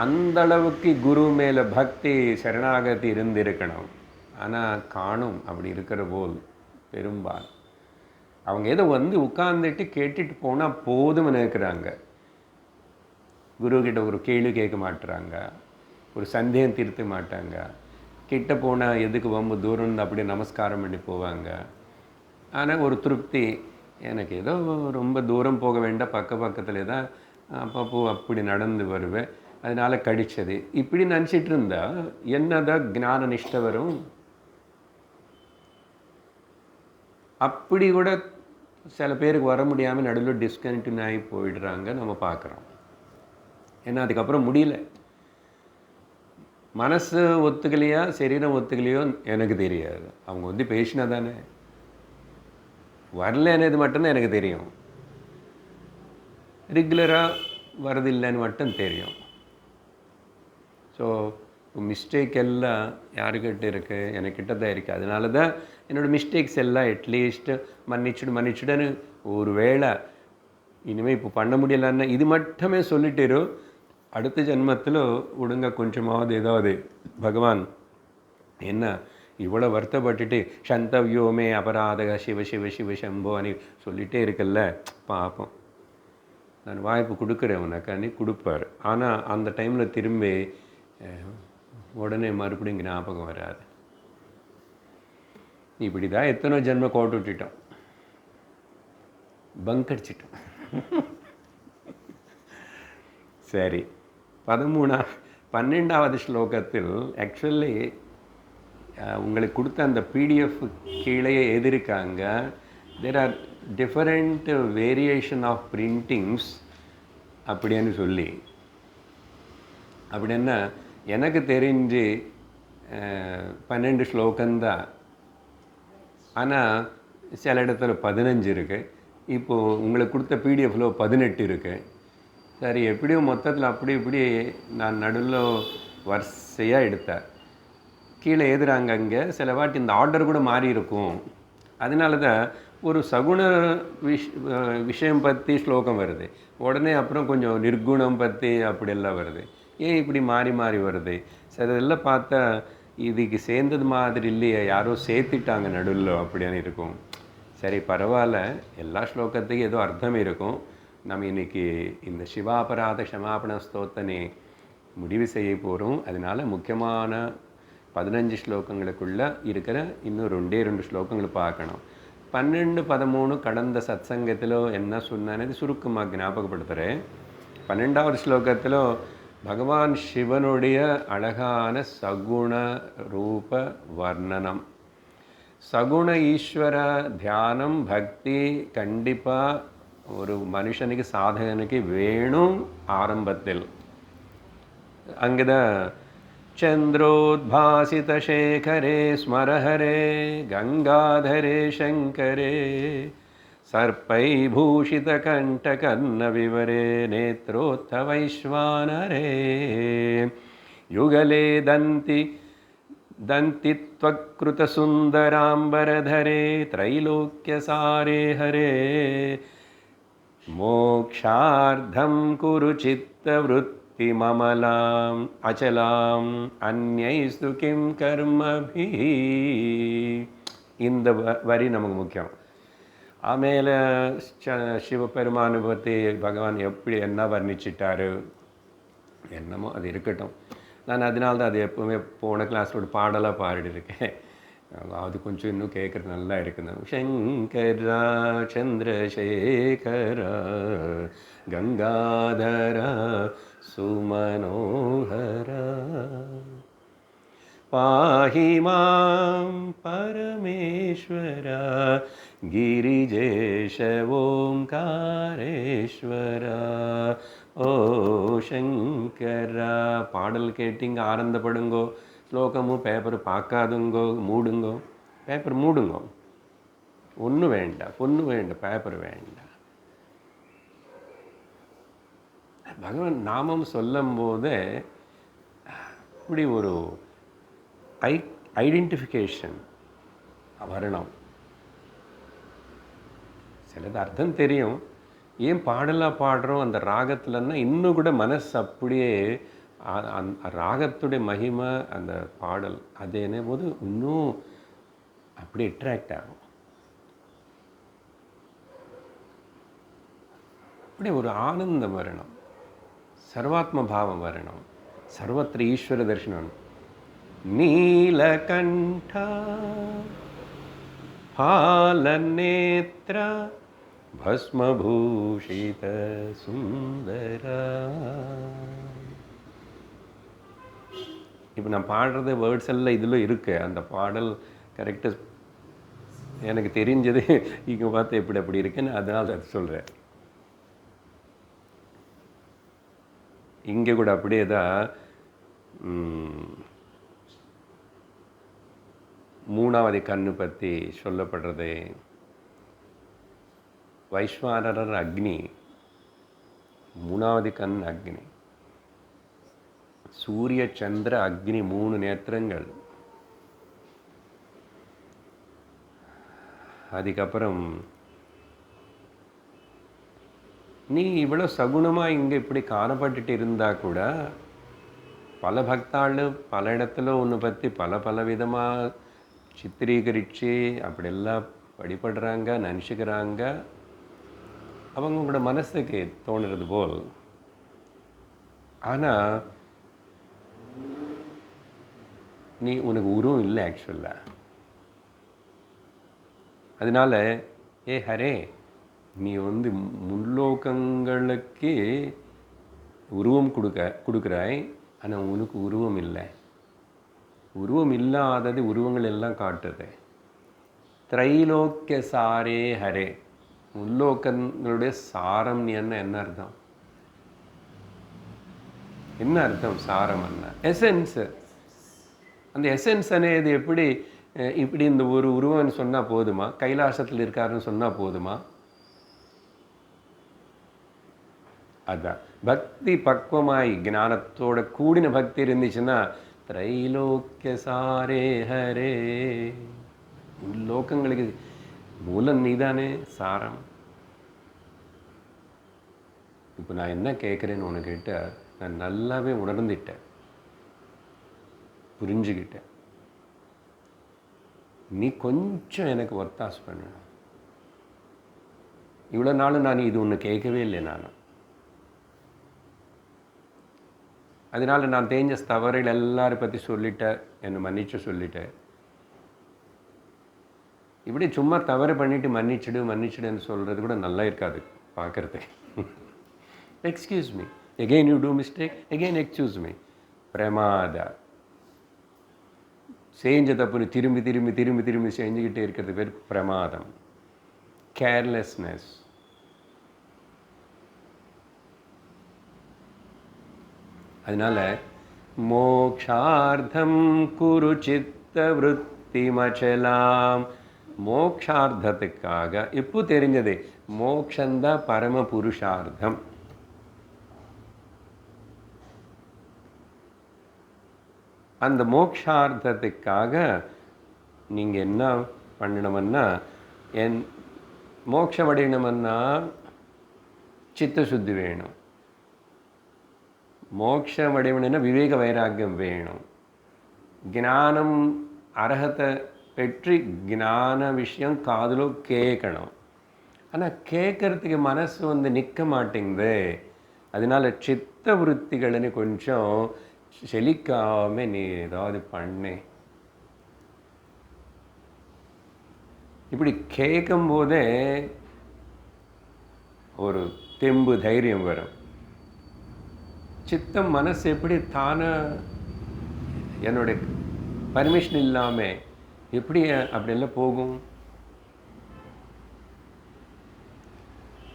அந்தளவுக்கு குரு மேலே பக்தி சரணாகதி இருந்திருக்கணும். ஆனால் காணும் அப்படி இருக்கிற போல் பெரும்பாலும் அவங்க ஏதோ உட்கார்ந்துட்டு கேட்டுட்டு போனால் போதும் நினைக்கிறாங்க. குருக்கிட்ட ஒரு கேள்வி கேட்க மாட்டுறாங்க, ஒரு சந்தேகம் தீர்த்த மாட்டாங்க. கிட்ட போனால் எதுக்கு வம்பு, தூரம் அப்படி நமஸ்காரம் பண்ணி போவாங்க. ஆனால் ஒரு திருப்தி, எனக்கு ஏதோ ரொம்ப தூரம் போக வேண்டாம், பக்கத்தில் தான் அப்பப்போ அப்படி நடந்து வருவேன், அதனால் கடிச்சது இப்படி நினச்சிட்டு இருந்தால் என்னதான் ஞான நிஷ்டை வரும்? அப்படி கூட சில பேருக்கு வர முடியாமல் நடுவில் டிஸ்கண்டினியூ ஆகி போயிடுறாங்க, நம்ம பார்க்குறோம். ஏன்னா அதுக்கப்புறம் முடியல. மனசு ஒத்துக்கலையா சரீரம் ஒத்துக்கலையோ எனக்கு தெரியாது. அவங்க பேசினா தானே, வரலன்னு மட்டும்தான் எனக்கு தெரியும். ரெகுலராக வரதில்லைன்னு மட்டும் தெரியும். ஸோ மிஸ்டேக் எல்லாம் யாருக்கிட்ட இருக்குது? எனக்கிட்ட தான் இருக்குது. அதனால தான் என்னோடய மிஸ்டேக்ஸ் எல்லாம் அட்லீஸ்ட் மன்னிச்சுடுன்னு ஒரு வேளை இனிமேல் இப்போ பண்ண முடியலன்னா இது மட்டுமே சொல்லிட்டு அடுத்த ஜென்மத்தில் ஒழுங்க கொஞ்சமாவது ஏதாவது பகவான் என்ன இவ்வளோ வருத்தப்பட்டுட்டு சந்தவ்யோமே அபராதக சிவ சிவ சிவ சம்போ அனி சொல்லிகிட்டே இருக்கல்ல, பார்ப்போம். நான் வாய்ப்பு கொடுக்குறேன் உனக்காண்டி கொடுப்பார். ஆனால் அந்த டைமில் திரும்பி உடனே மறுபடியும் ஞாபகம் வராது. இப்படி தான் எத்தனை ஜென்ம கோட்டு விட்டுட்டோம், பங்கடிச்சிட்டோம். சரி, 12வது ஸ்லோகத்தில் ஆக்சுவலி உங்களுக்கு கொடுத்த அந்த பிடிஎஃப் கீழே எழுதியிருக்காங்க, there are different variation of printings அப்படின்னு சொல்லி. அப்படின்னா எனக்கு தெரிஞ்சு 12 ஸ்லோகந்தான், ஆனால் சில இடத்துல 15 இருக்குது. இப்போது உங்களுக்கு கொடுத்த பிடிஎஃப்பில் 18 இருக்குது. சரி, எப்படியும் மொத்தத்தில் அப்படி இப்படி நான் நடுவில் வரிசையாக எடுத்தேன். கீழே எழுதுறாங்க அங்கே சில வாட்டி இந்த ஆர்டர் கூட மாறி இருக்கும். அதனால தான் ஒரு சகுண விஷயம் பற்றி ஸ்லோகம் வருது, உடனே அப்புறம் கொஞ்சம் நிர்குணம் பற்றி அப்படியெல்லாம் வருது. ஏன் இப்படி மாறி மாறி வருது? சிலதெல்லாம் பார்த்தா இதுக்கு சேர்ந்தது மாதிரி இல்லையே, யாரோ சேர்த்துட்டாங்க நடுவில் அப்படின்னு இருக்கும். சரி, பரவாயில்ல, எல்லா ஸ்லோகத்துக்கும் ஏதோ அர்த்தம் இருக்கும். நம்ம இன்றைக்கி இந்த சிவாபராத க்ஷமாபண ஸ்தோத்தனை முடிவு செய்ய போகிறோம். அதனால் முக்கியமான 15 ஸ்லோகங்களுக்குள்ளே இருக்கிற இன்னும் 2 ஸ்லோகங்கள் பார்க்கணும். 12, 13 கடந்த சத்சங்கத்தில் என்ன சொன்னது சுருக்கமாக ஞாபகப்படுத்துகிறேன். 12வது ஸ்லோகத்தில் பகவான் சிவனுடைய அழகான சகுண ரூப வர்ணனம். சகுண ஈஸ்வர தியானம் பக்தி கண்டிப்பாக ஒரு மனுஷனுக்கு சாதகனுக்கு வேணும். ஆரம்பத்தில் அங்கே தான் சந்திரோத்பாசித சேகரே ஸ்மரஹரே கங்காதரே சங்கரே सर्पै भूषितकण्ठकर्णविवरे नेत्रोत्थवैश्वानरे युगले दन्तित्वकृतसुन्दराम्बरधरे त्रैलोक्यसारे हरे मोक्षार्थं कुरु चित्तवृत्ति மமலாம் அச்சலாம் அந்யைஸ்து கிம் கர்மபி. இந்த வரி நமக்கு முக்கியம். ஆಮೇಲೆ சிவபெருமானை பற்றி பகவான் எப்படி என்ன வர்ணிச்சிட்டாரு என்னமோ அது இருக்கட்டும். நான் அதனால தான் அது எப்போவுமே போன கிளாஸில் ஒரு பாடலாக பாடியிருக்கேன். அது கொஞ்சம் இன்னும் கேட்குறது நல்லா இருக்குது. சங்கரா சந்திரசேகரா கங்காதரா சுமனோகரா பாஹி மாம் பரமேஸ்வரா கிரிஜேஷ ஓம்காரேஸ்வரா ஓ சங்கரா. பாடல் கேட்டிங்க, ஆனந்தப்படுங்கோ. ஸ்லோகமும் பேப்பர் பார்க்காதுங்கோ, மூடுங்கோ. பேப்பர் மூடுங்கோ, ஒன்றும் வேண்டாம், பொண்ணு வேண்டாம், பேப்பர் வேண்டாம். பகவான் நாமம் சொல்லும் போதே இப்படி ஒரு ஐடென்டிஃபிகேஷன் வரணும். சிலது அர்த்தம் தெரியும், ஏன் பாடலாக பாடுறோம் அந்த ராகத்தில்னா இன்னும் கூட மனசு அப்படியே அந்த ராகத்துடைய மகிமை, அந்த பாடல் அது என்ன போது இன்னும் அப்படி அட்ராக்ட் ஆகும். அப்படி ஒரு ஆனந்தம் வரணும், சர்வாத்ம பாவம் வரணும், சர்வத்திர ஈஸ்வர தரிசனம். நீலகண்டா பாலநேத்ரா பஸ்மபூஷித சுந்தரா. இப்போ நான் பாடுறது வேர்ட்ஸ் எல்லாம் இதில் இருக்கு. அந்த பாடல் கரெக்டாக எனக்கு தெரிஞ்சது இங்கே பார்த்து எப்படி அப்படி இருக்குன்னு அதனால் அதை சொல்கிறேன். இங்கே கூட அப்படியே தான் மூணாவது கண்ணு பற்றி சொல்லப்படுறது. வைஸ்வானரர் அக்னி, மூணாவது கண் அக்னி. சூரிய சந்திர அக்னி 3 நேத்திரங்கள். அதுக்கப்புறம் நீ இவ்வளோ சகுனமாக இங்கே இப்படி காணப்பட்டுட்டு இருந்தால் கூட பல பக்தாள் பல இடத்துல ஒன்று பற்றி பல விதமாக சித்திரீகரித்து அப்படியெல்லாம் வழிபடுறாங்க, நினச்சிக்கிறாங்க. அவங்களோட மனசுக்கு தோணுறது போல். ஆனால் நீ உனக்கு உருவம் இல்லை ஆக்சுவலாக. அதனால ஹரே, நீ முன்லோகங்களுக்கு உருவம் கொடுக்குறாய், ஆனால் உனக்கு உருவம் இல்லை. உருவம் இல்லாதது உருவங்கள் எல்லாம் காட்டுது. திரைலோக்கிய சாரே ஹரே, முன்லோகங்களுடைய சாரம் என்ன அர்த்தம்? என்ன அர்த்தம் சாரம்? என்ன எசன்ஸ்? அந்த எசன்ஸ் అనేది எப்படி இப்படி இந்த ஒரு உருவம்னு சொன்னால் போதுமா? கைலாசத்தில் இருக்காருன்னு சொன்னால் போதுமா? அதுதான் பக்தி பக்குவமாய் ஞானத்தோட கூடின பக்தி இருந்துச்சுன்னா திரைலோக்கிய சாரே ஹரே, லோகங்களுக்கு மூலம் நீதானே சாரம். இப்போ நான் என்ன கேட்குறேன்னு உனக்கிட்ட நான் நல்லாவே உணர்ந்துட்டேன், புரிஞ்சுக்கிட்டேன். நீ கொஞ்சம் எனக்கு ஒத்தாசு பண்ணணும். இவ்வளோ நாளும் நான் இது ஒன்று கேட்கவே இல்லை. அதனால் நான் தேஞ்ச தவறுகள் எல்லாரை பற்றி சொல்லிட்டேன், என்னை மன்னிச்சு சொல்லிட்டேன். இப்படி சும்மா தவறு பண்ணிவிட்டு மன்னிச்சிடுன்னு சொல்கிறது கூட நல்லா இருக்காது பார்க்குறதுக்கு. Excuse me, again you do mistake, again excuse me. பிரமாதா. செஞ்ச தப்புன்னு திரும்பி செஞ்சுக்கிட்டே இருக்கிறது பேர் பிரமாதம், கேர்லெஸ்னஸ். அதனால் மோக்ஷார்த்தம் குரு சித்த விருத்தி மச்சலாம். மோக்ஷார்த்தத்துக்காக இப்போ தெரிஞ்சது, மோக்ஷந்தான் பரம புருஷார்த்தம். அந்த மோக்ஷார்த்தத்துக்காக நீங்கள் என்ன பண்ணணும்னா, மோட்சம் அடையணும்னா சித்த சுத்தி வேணும். மோட்சம் அடையணும்னா விவேக வைராக்கியம் வேணும். ஞானம் அர்ஹத்தை பெற்று ஞான விஷயம் காதில் கேட்கணும். ஆனால் கேட்கறதுக்கு மனசு நிற்க மாட்டேங்குது. அதனால சித்த விருத்திகள்னு கொஞ்சம் செழிக்காம நீ ஏதாவது பண்ணு. இப்படி கேட்கும்போதே ஒரு தெம்பு தைரியம் வரும். சித்தம் மனசு எப்படி தானே என்னுடைய பர்மிஷன் இல்லாமல் எப்படி அப்படியெல்லாம் போகும்?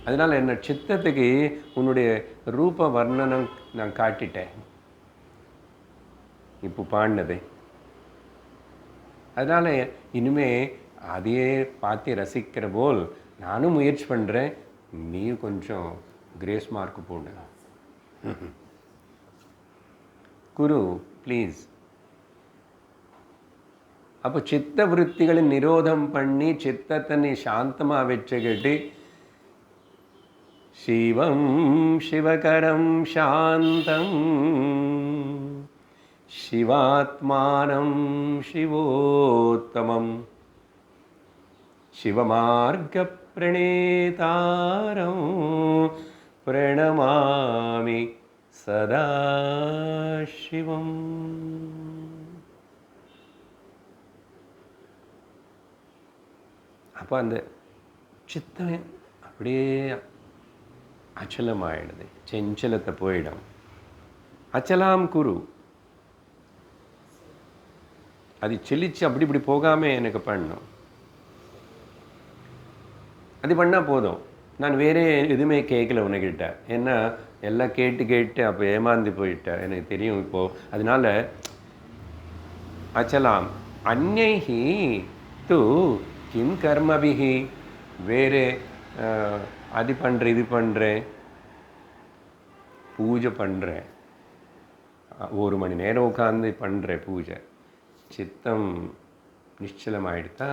அதனால் என்ன சித்தத்துக்கு உன்னுடைய ரூப வர்ணனம் நான் காட்டிட்டேன் இப்போ பாடினது. அதனால் இனிமே அதையே பார்த்து ரசிக்கிற போல் நானும் முயற்சி பண்ணுறேன். நீயும் கொஞ்சம் கிரேஸ் மார்க் போடு. குரு ப்ளீஸ். அப்போ சித்த விருத்திகளை நிரோதம் பண்ணி சித்தத்தை நீ சாந்தமாக வச்சுக்கிட்டு சிவம் சிவகரம் சாந்தம் சிவாத்மானம் சிவோத்தமம் சிவமார்க்க பிரணேதாரம் பிரணமாமி சதா சிவம். அப்போ அந்த சித்தம் அப்படியே அச்சலமாயிடுது, செஞ்சலத்தை போயிடும். அச்சலாம் குரு. அது செழிச்சு அப்படி இப்படி போகாமல் எனக்கு பண்ணணும். அது பண்ணால் போதும். நான் வேறே எதுவுமே கேட்கல உனக்கிட்ட. ஏன்னா எல்லாம் கேட்டு கேட்டு அப்போ ஏமாந்து போயிட்டேன், எனக்கு தெரியும் இப்போது. அதனால அச்சலாம். அந்நைஹி து கிம் கர்மபிஹி. வேறு அது பண்ணுறேன் இது பண்ணுறேன் பூஜை பண்ணுறேன், 1 மணி நேரம் உட்காந்து பண்ணுறேன் பூஜை. சித்தம் நிச்சலமாயிடுதா,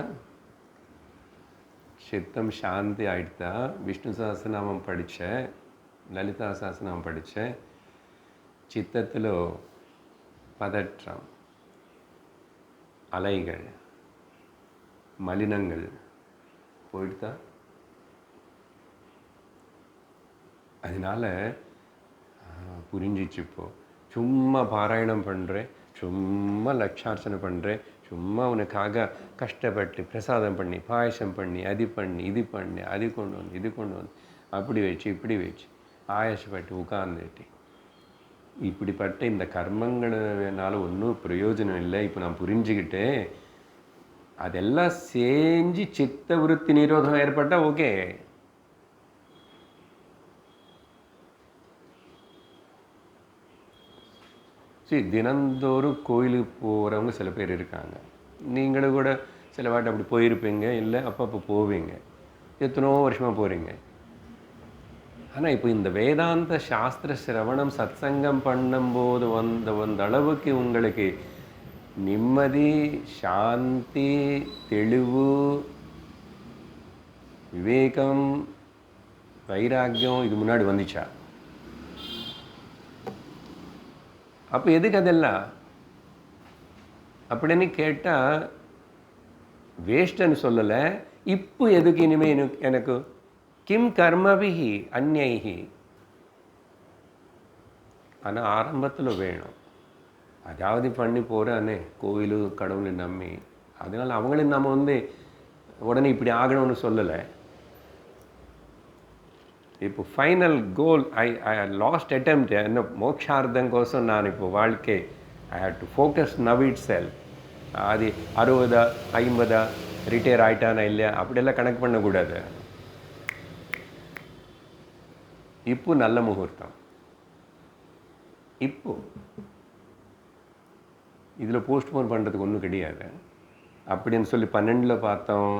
சித்தம் சாந்தி ஆயிடுதா. விஷ்ணு சஹஸ்ரநாமம் படித்தேன், லலிதா சஹஸ்ரநாமம் படித்தேன். சித்தத்தில் பதற்றம், அலைகள், மலினங்கள் போயிடுதா. அதனால் புரிஞ்சிச்சு. இப்போ சும்மா பாராயணம் பண்ணுறேன், சும்மா லட்சார்ச்சனை பண்ணுறேன், சும்மா உனக்காக கஷ்டப்பட்டு பிரசாதம் பண்ணி பாயசம் பண்ணி அது பண்ணி இது பண்ணி அது கொண்டு வந்து இது கொண்டு வந்து அப்படி வச்சு இப்படி வச்சு ஆயசப்பட்டு உட்கார்ந்துட்டு இப்படிப்பட்ட இந்த கர்மங்களால ஒன்றும் பிரயோஜனம் இல்லை. இப்போ நான் புரிஞ்சுக்கிட்டேன். அதெல்லாம் செஞ்சு சித்த விருத்தி நிரோதம் ஏற்பட்டால் ஓகே. சரி, தினந்தோறும் கோயிலுக்கு போகிறவங்க சில பேர் இருக்காங்க. நீங்களும் கூட சில வாட்டி அப்படி போயிருப்பீங்க, இல்லை அப்பப்போ போவீங்க, எத்தனோ வருஷமாக போகிறீங்க. ஆனால் இப்போ இந்த வேதாந்த சாஸ்திர சிரவணம் சத்சங்கம் பண்ணும்போது வந்த அளவுக்கு உங்களுக்கு நிம்மதி, சாந்தி, தெளிவு, விவேகம், வைராக்கியம் இது முன்னாடி வந்துச்சா? அப்போ எதுக்கு அதெல்லாம் அப்படின்னு கேட்டால் வேஸ்ட்ன்னு சொல்லலை. இப்போ எதுக்கு இனிமேல் எனக்கு கிம் கர்மபிஹி அந்நைஹி. ஆனால் ஆரம்பத்தில் வேணும். அதாவது பண்ணி போகிறானே கோயில் கடவுளை நம்பி, அதனால் அவங்களையும் நம்ம உடனே இப்படி ஆகணும்னு சொல்லலை. இப்போ final goal I last attempt என்ன மோட்சார்த்தம் கோசம் நான் இப்போ வாழ்க்கை I have to focus now itself. அது 60 50 ரிட்டையர் ஆகிட்டானா இல்லையா அப்படியெல்லாம் கணக்கு பண்ணக்கூடாது. இப்போ நல்ல முகூர்த்தம். இப்போ இதில் போஸ்ட்போன் பண்ணுறதுக்கு ஒன்றும் கிடையாது. அப்படின்னு சொல்லி 12 பார்த்தோம்,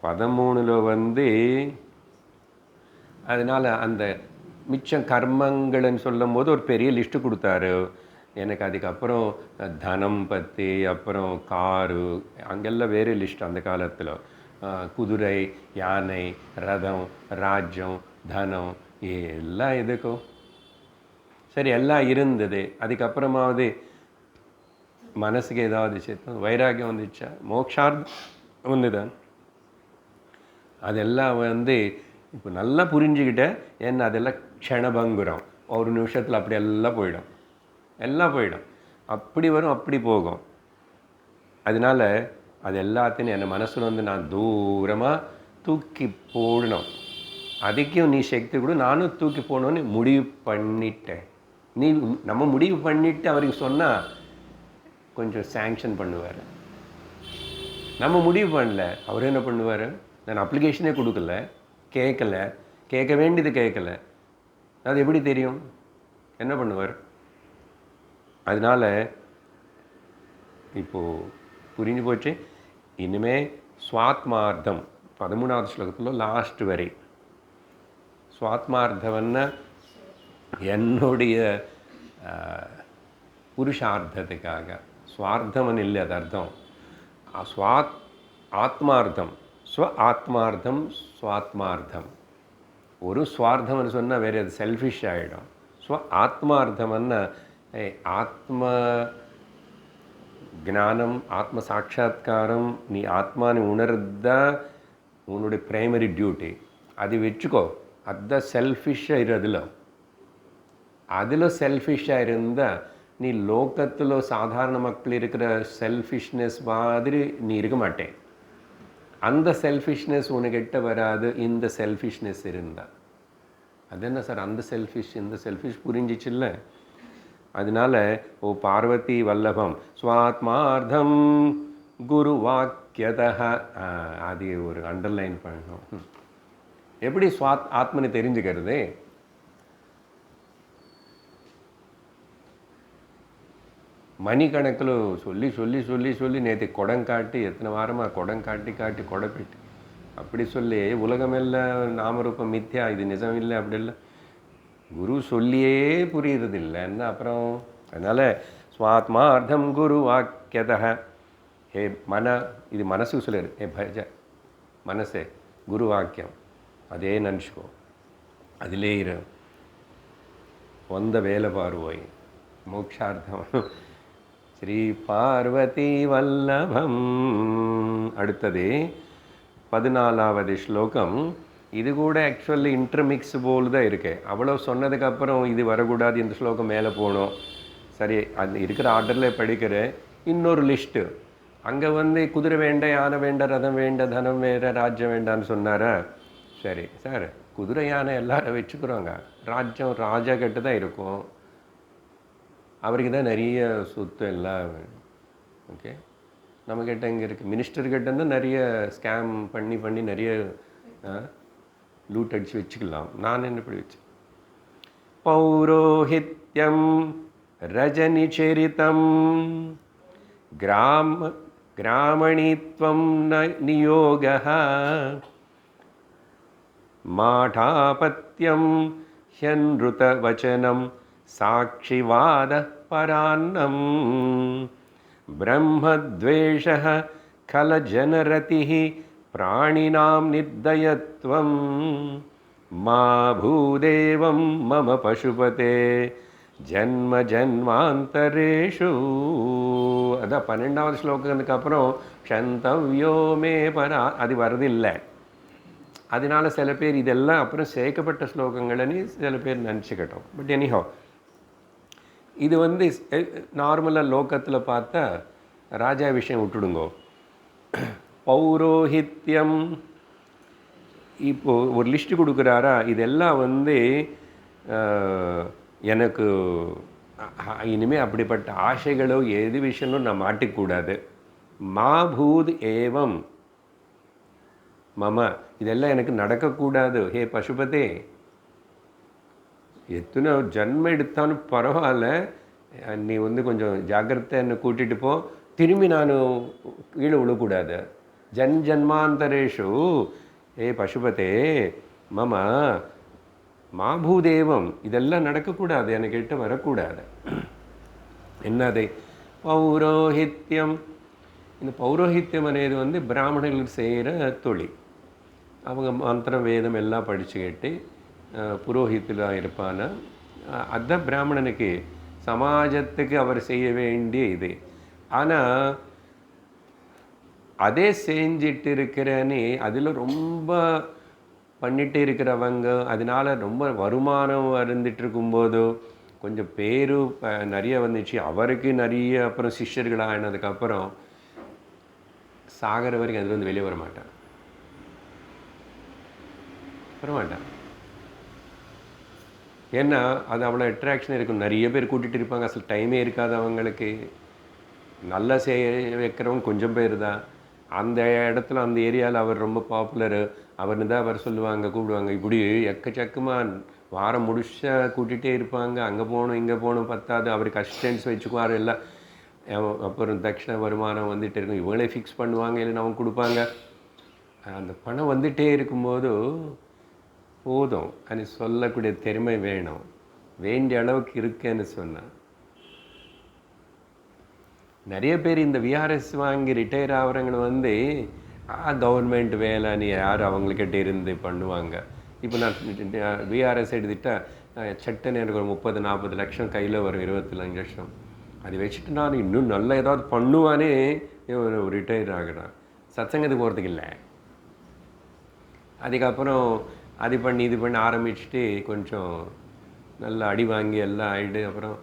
13 அதனால் அந்த மிச்சம் கர்மங்கள்னு சொல்லும் போது ஒரு பெரிய லிஸ்ட்டு கொடுத்தாரு எனக்கு. அதுக்கப்புறம் தனம் பற்றி, அப்புறம் காரு, அங்கெல்லாம் வேறு லிஸ்ட். அந்த காலத்தில் குதிரை, யானை, ரதம், ராஜ்யம், தனம் எல்லாம் எதுக்கும் சரி எல்லாம் இருந்தது, அதுக்கப்புறமாவது மனசுக்கு ஏதாவது சேர்த்து வைராகியம் வந்துச்சா? மோக்ஷார்த்தம் வந்துதான். அதெல்லாம் இப்போ நல்லா புரிஞ்சுக்கிட்டேன். ஏன்னா அதெல்லாம் க்ஷணபங்குரம், ஒரு நிமிஷத்தில் அப்படி எல்லாம் போயிடும், எல்லாம் போயிடும். அப்படி வரும், அப்படி போகும். அதனால அது எல்லாத்தையும் என் மனசில் நான் தூரமாக தூக்கி போடணும். அதுக்கும் நீ சக்தி கூட நானும் தூக்கி போகணுன்னு முடிவு பண்ணிட்டேன். நீ நம்ம முடிவு பண்ணிவிட்டு அவருக்கு சொன்னால் கொஞ்சம் சேங்ஷன் பண்ணுவார். நம்ம முடிவு பண்ணல, அவர் என்ன பண்ணுவார்? நான் அப்ளிகேஷனே கொடுக்கல, கேட்கல, கேட்க வேண்டியது கேட்கல, அது எப்படி தெரியும்? என்ன பண்ணுவார்? அதனால் இப்போது புரிஞ்சு போச்சு. இனிமேல் ஸ்வாத்மார்த்தம் 13வது ஸ்லோகத்தில் லாஸ்ட் வரை ஸ்வாத்மார்த்தம்னா என்னுடைய புருஷார்த்தத்துக்காக, ஸ்வார்த்தம்னு இல்லை அது அர்த்தம். ஆத்மார்த்தம், ஆத்மார்த்தம், ஸ்வாத்மார்த்தம். ஒரு ஸ்வார்த்தம்னு சொன்னால் வேறு அது செல்ஃபிஷ் ஆகிடும். ஆத்மார்த்தம்னா ஆத்ம ஞானம், ஆத்ம சாட்சா்காரம், நீ ஆத்மானு உணர்றதா உன்னுடைய பிரைமரி டியூட்டி. அது வச்சுக்கோ. அதுதான் செல்ஃபிஷாக இரு. அதில் செல்ஃபிஷாக இருந்தால் நீ லோகத்தில் சாதாரண மக்கள் இருக்கிற செல்ஃபிஷ்னஸ் மாதிரி நீ இருக்க மாட்டேன். அந்த செல்ஃபிஷ்னஸ் உனக்கிட்ட வராது. இந்த செல்ஃபிஷ்னஸ் இருந்தால் அது என்ன சார் அந்த செல்ஃபிஷ் இந்த செல்ஃபிஷ் புரிஞ்சிச்சில்ல? அதனால ஓ பார்வதி வல்லபம் ஸ்வாத்மார்த்தம் குரு வாக்கியதः, அது ஒரு அண்டர்லைன் பண்ணணும். எப்படி ஆத்மனை தெரிஞ்சுக்கிறது? மணிக்கணக்கில் சொல்லி சொல்லி சொல்லி சொல்லி நேற்று கொடங்காட்டி, எத்தனை வாரமாக கொடங்காட்டி காட்டி கொடைப்பிட்டு அப்படி சொல்லி உலகமெல்லாம் நாமரூபம் மித்யா, இது நிஜம் இல்லை அப்படி இல்லை, குரு சொல்லியே புரியுறதில்லைன்னா அப்புறம். அதனால் ஸ்வாத்மார்த்தம் குரு வாக்கியதः. ஹே இது மனசுக்கு சொல்லிடு. ஹே பஜ மனசே குரு வாக்கியம் அதே நினச்சிக்கோ, அதிலே இரு, வந்த வேலை பாருவோய் மோக்ஷார்த்தம். ஸ்ரீ பார்வதி வல்லபம். அடுத்தது 14வது ஸ்லோகம். இது கூட ஆக்சுவலி இன்டர்மிக்ஸ் போல் தான் இருக்கு. அவ்வளோ சொன்னதுக்கப்புறம் இது வரக்கூடாது, இந்த ஸ்லோகம் மேலே போகணும். சரி, அது இருக்கிற ஆர்டரில் படிக்கிறேன். இன்னொரு லிஸ்ட்டு அங்கே குதிரை வேண்டாம், யானை வேண்டாம், ரதம் வேண்டாம், தனம் வேறு, ராஜ்யம் வேண்டான்னு சொன்னாரா? சரி சார், குதிரை யானை எல்லாரும் வச்சுக்கிறோங்க, ராஜ்யம் ராஜா கிட்ட தான் இருக்கும், அவருக்கு தான் நிறைய சொத்து எல்லாம். ஓகே, நம்மக்கிட்ட இங்கே இருக்குது, மினிஸ்டர்கிட்ட தான் நிறைய ஸ்கேம் பண்ணி பண்ணி நிறைய லூட் அடித்து வச்சுக்கலாம். நான் என்ன இப்படி வச்சு பௌரோஹித்யம் ரஜனிச்சரிதம் கிராமணித்வம் நியோகः மாடாபத்யம் ஹ்யன்ருதவச்சனம் சாட்சிவாதः பரான்னம் பிரம்மத்வேஷः கலஜனரதிः பிராணினாம் நிர்தயத்வம் மா பூதேவம் மம பசுபதே ஜன்ம ஜன்மாந்தரேஷு. அதான் 12வது ஸ்லோகத்துக்கு அப்புறம் க்ஷந்தவ்யோ மே பரா, அது வரதில்லை. அதனால சில பேர் இதெல்லாம் அப்புறம் சேர்க்கப்பட்ட ஸ்லோகங்கள்னு சில பேர் நினச்சிக்கிட்டோம். பட் எனிஹோ, இது நார்மலாக லோகத்தில் பார்த்தா ராஜா விஷயம் விட்டுடுங்கோ. பௌரோஹித்யம் இப்போது ஒரு லிஸ்ட்டு கொடுக்குறாரா, இதெல்லாம் எனக்கு இனிமேல் அப்படிப்பட்ட ஆசைகளோ எது விஷயமோ நான் மாட்டிக்கூடாது. மா பூத் ஏவம் மம, இதெல்லாம் எனக்கு நடக்கக்கூடாது. ஹே பசுபதே, எத்தனை ஜன்மம் எடுத்தாலும் பரவாயில்ல, நீ கொஞ்சம் ஜாக்கிரதை என்னை கூட்டிகிட்டு போ, திரும்பி நான் கீழே விழக்கூடாது. ஜன்மாந்தரேஷு ஏ பசுபதே மம மாபூதேவம், இதெல்லாம் நடக்கக்கூடாது, என்கிட்ட வரக்கூடாது. என்னது? பௌரோஹித்யம். இந்த பௌரோஹித்யம் అనేది பிராமணர்களுக்கு செய்கிற தொழில். அவங்க மந்திரம் வேதம் எல்லாம் படிச்சுக்கிட்டு புரோஹித்தில் இருப்பான, அதுதான் பிராமணனுக்கு சமாஜத்துக்கு அவர் செய்ய வேண்டிய இது. ஆனால் அதே செஞ்சிட்டு இருக்கிறேன்னு அதில் ரொம்ப பண்ணிட்டு இருக்கிறவங்க, அதனால ரொம்ப வருமானம் வந்துட்டு இருக்கும்போதோ கொஞ்சம் பேரு நிறைய வந்துச்சு, அவருக்கு நிறைய அப்புறம் சிஷ்யர்கள் ஆனதுக்கப்புறம் சாகிற வரைக்கும் அது வந்து வெளியே வர மாட்டான். ஏன்னா அது அவ்வளோ அட்ராக்ஷன் இருக்கும். நிறைய பேர் கூட்டிகிட்டு இருப்பாங்க, அசல் டைமே இருக்காது அவங்களுக்கு. நல்லா வைக்கிறவங்க கொஞ்சம் பேர் தான். அந்த இடத்துல அந்த ஏரியாவில் அவர் ரொம்ப பாப்புலரு, அவர்னு தான் அவர் சொல்லுவாங்க, கூப்பிடுவாங்க. இப்படி எக்கச்சக்கமாக வாரம் முடிச்சா கூட்டிகிட்டே இருப்பாங்க. அங்கே போகணும் இங்கே போகணும் பத்தாது, அவருக்கு அசிஸ்டன்ஸ் வச்சுக்குவார் எல்லாம். அப்புறம் தட்சிண வருமானம் வந்துகிட்டே இருக்கும். இவங்களே ஃபிக்ஸ் பண்ணுவாங்க, இல்லைன்னு அவங்க கொடுப்பாங்க. அந்த பணம் வந்துகிட்டே இருக்கும்போது போதும் அது சொல்லக்கூடிய திறமை வேணும். வேண்டிய அளவுக்கு இருக்குன்னு சொன்னால் நிறைய பேர் இந்த விஆர்எஸ் வாங்கி ரிட்டையர் ஆகிறவங்களை வந்து கவர்மெண்ட் வேலைன்னு யார் அவங்கக்கிட்ட இருந்து பண்ணுவாங்க. இப்போ நான் விஆர்எஸ் எடுத்துட்டால் சட்டன்னு எனக்கு ஒரு 30-40 லட்சம் கையில் வரும், 25 லட்சம். அதை வச்சுட்டு நான் இன்னும் நல்லா ஏதாவது பண்ணுவானே ரிட்டையர் ஆகிறான். சத்சங்கத்துக்கு போகிறதுக்கு இல்லை. அதுக்கப்புறம் அது பண்ணி இது பண்ணி ஆரம்பிச்சுட்டு கொஞ்சம் நல்லா அடி வாங்கி எல்லாம் ஆகிடு அப்புறம்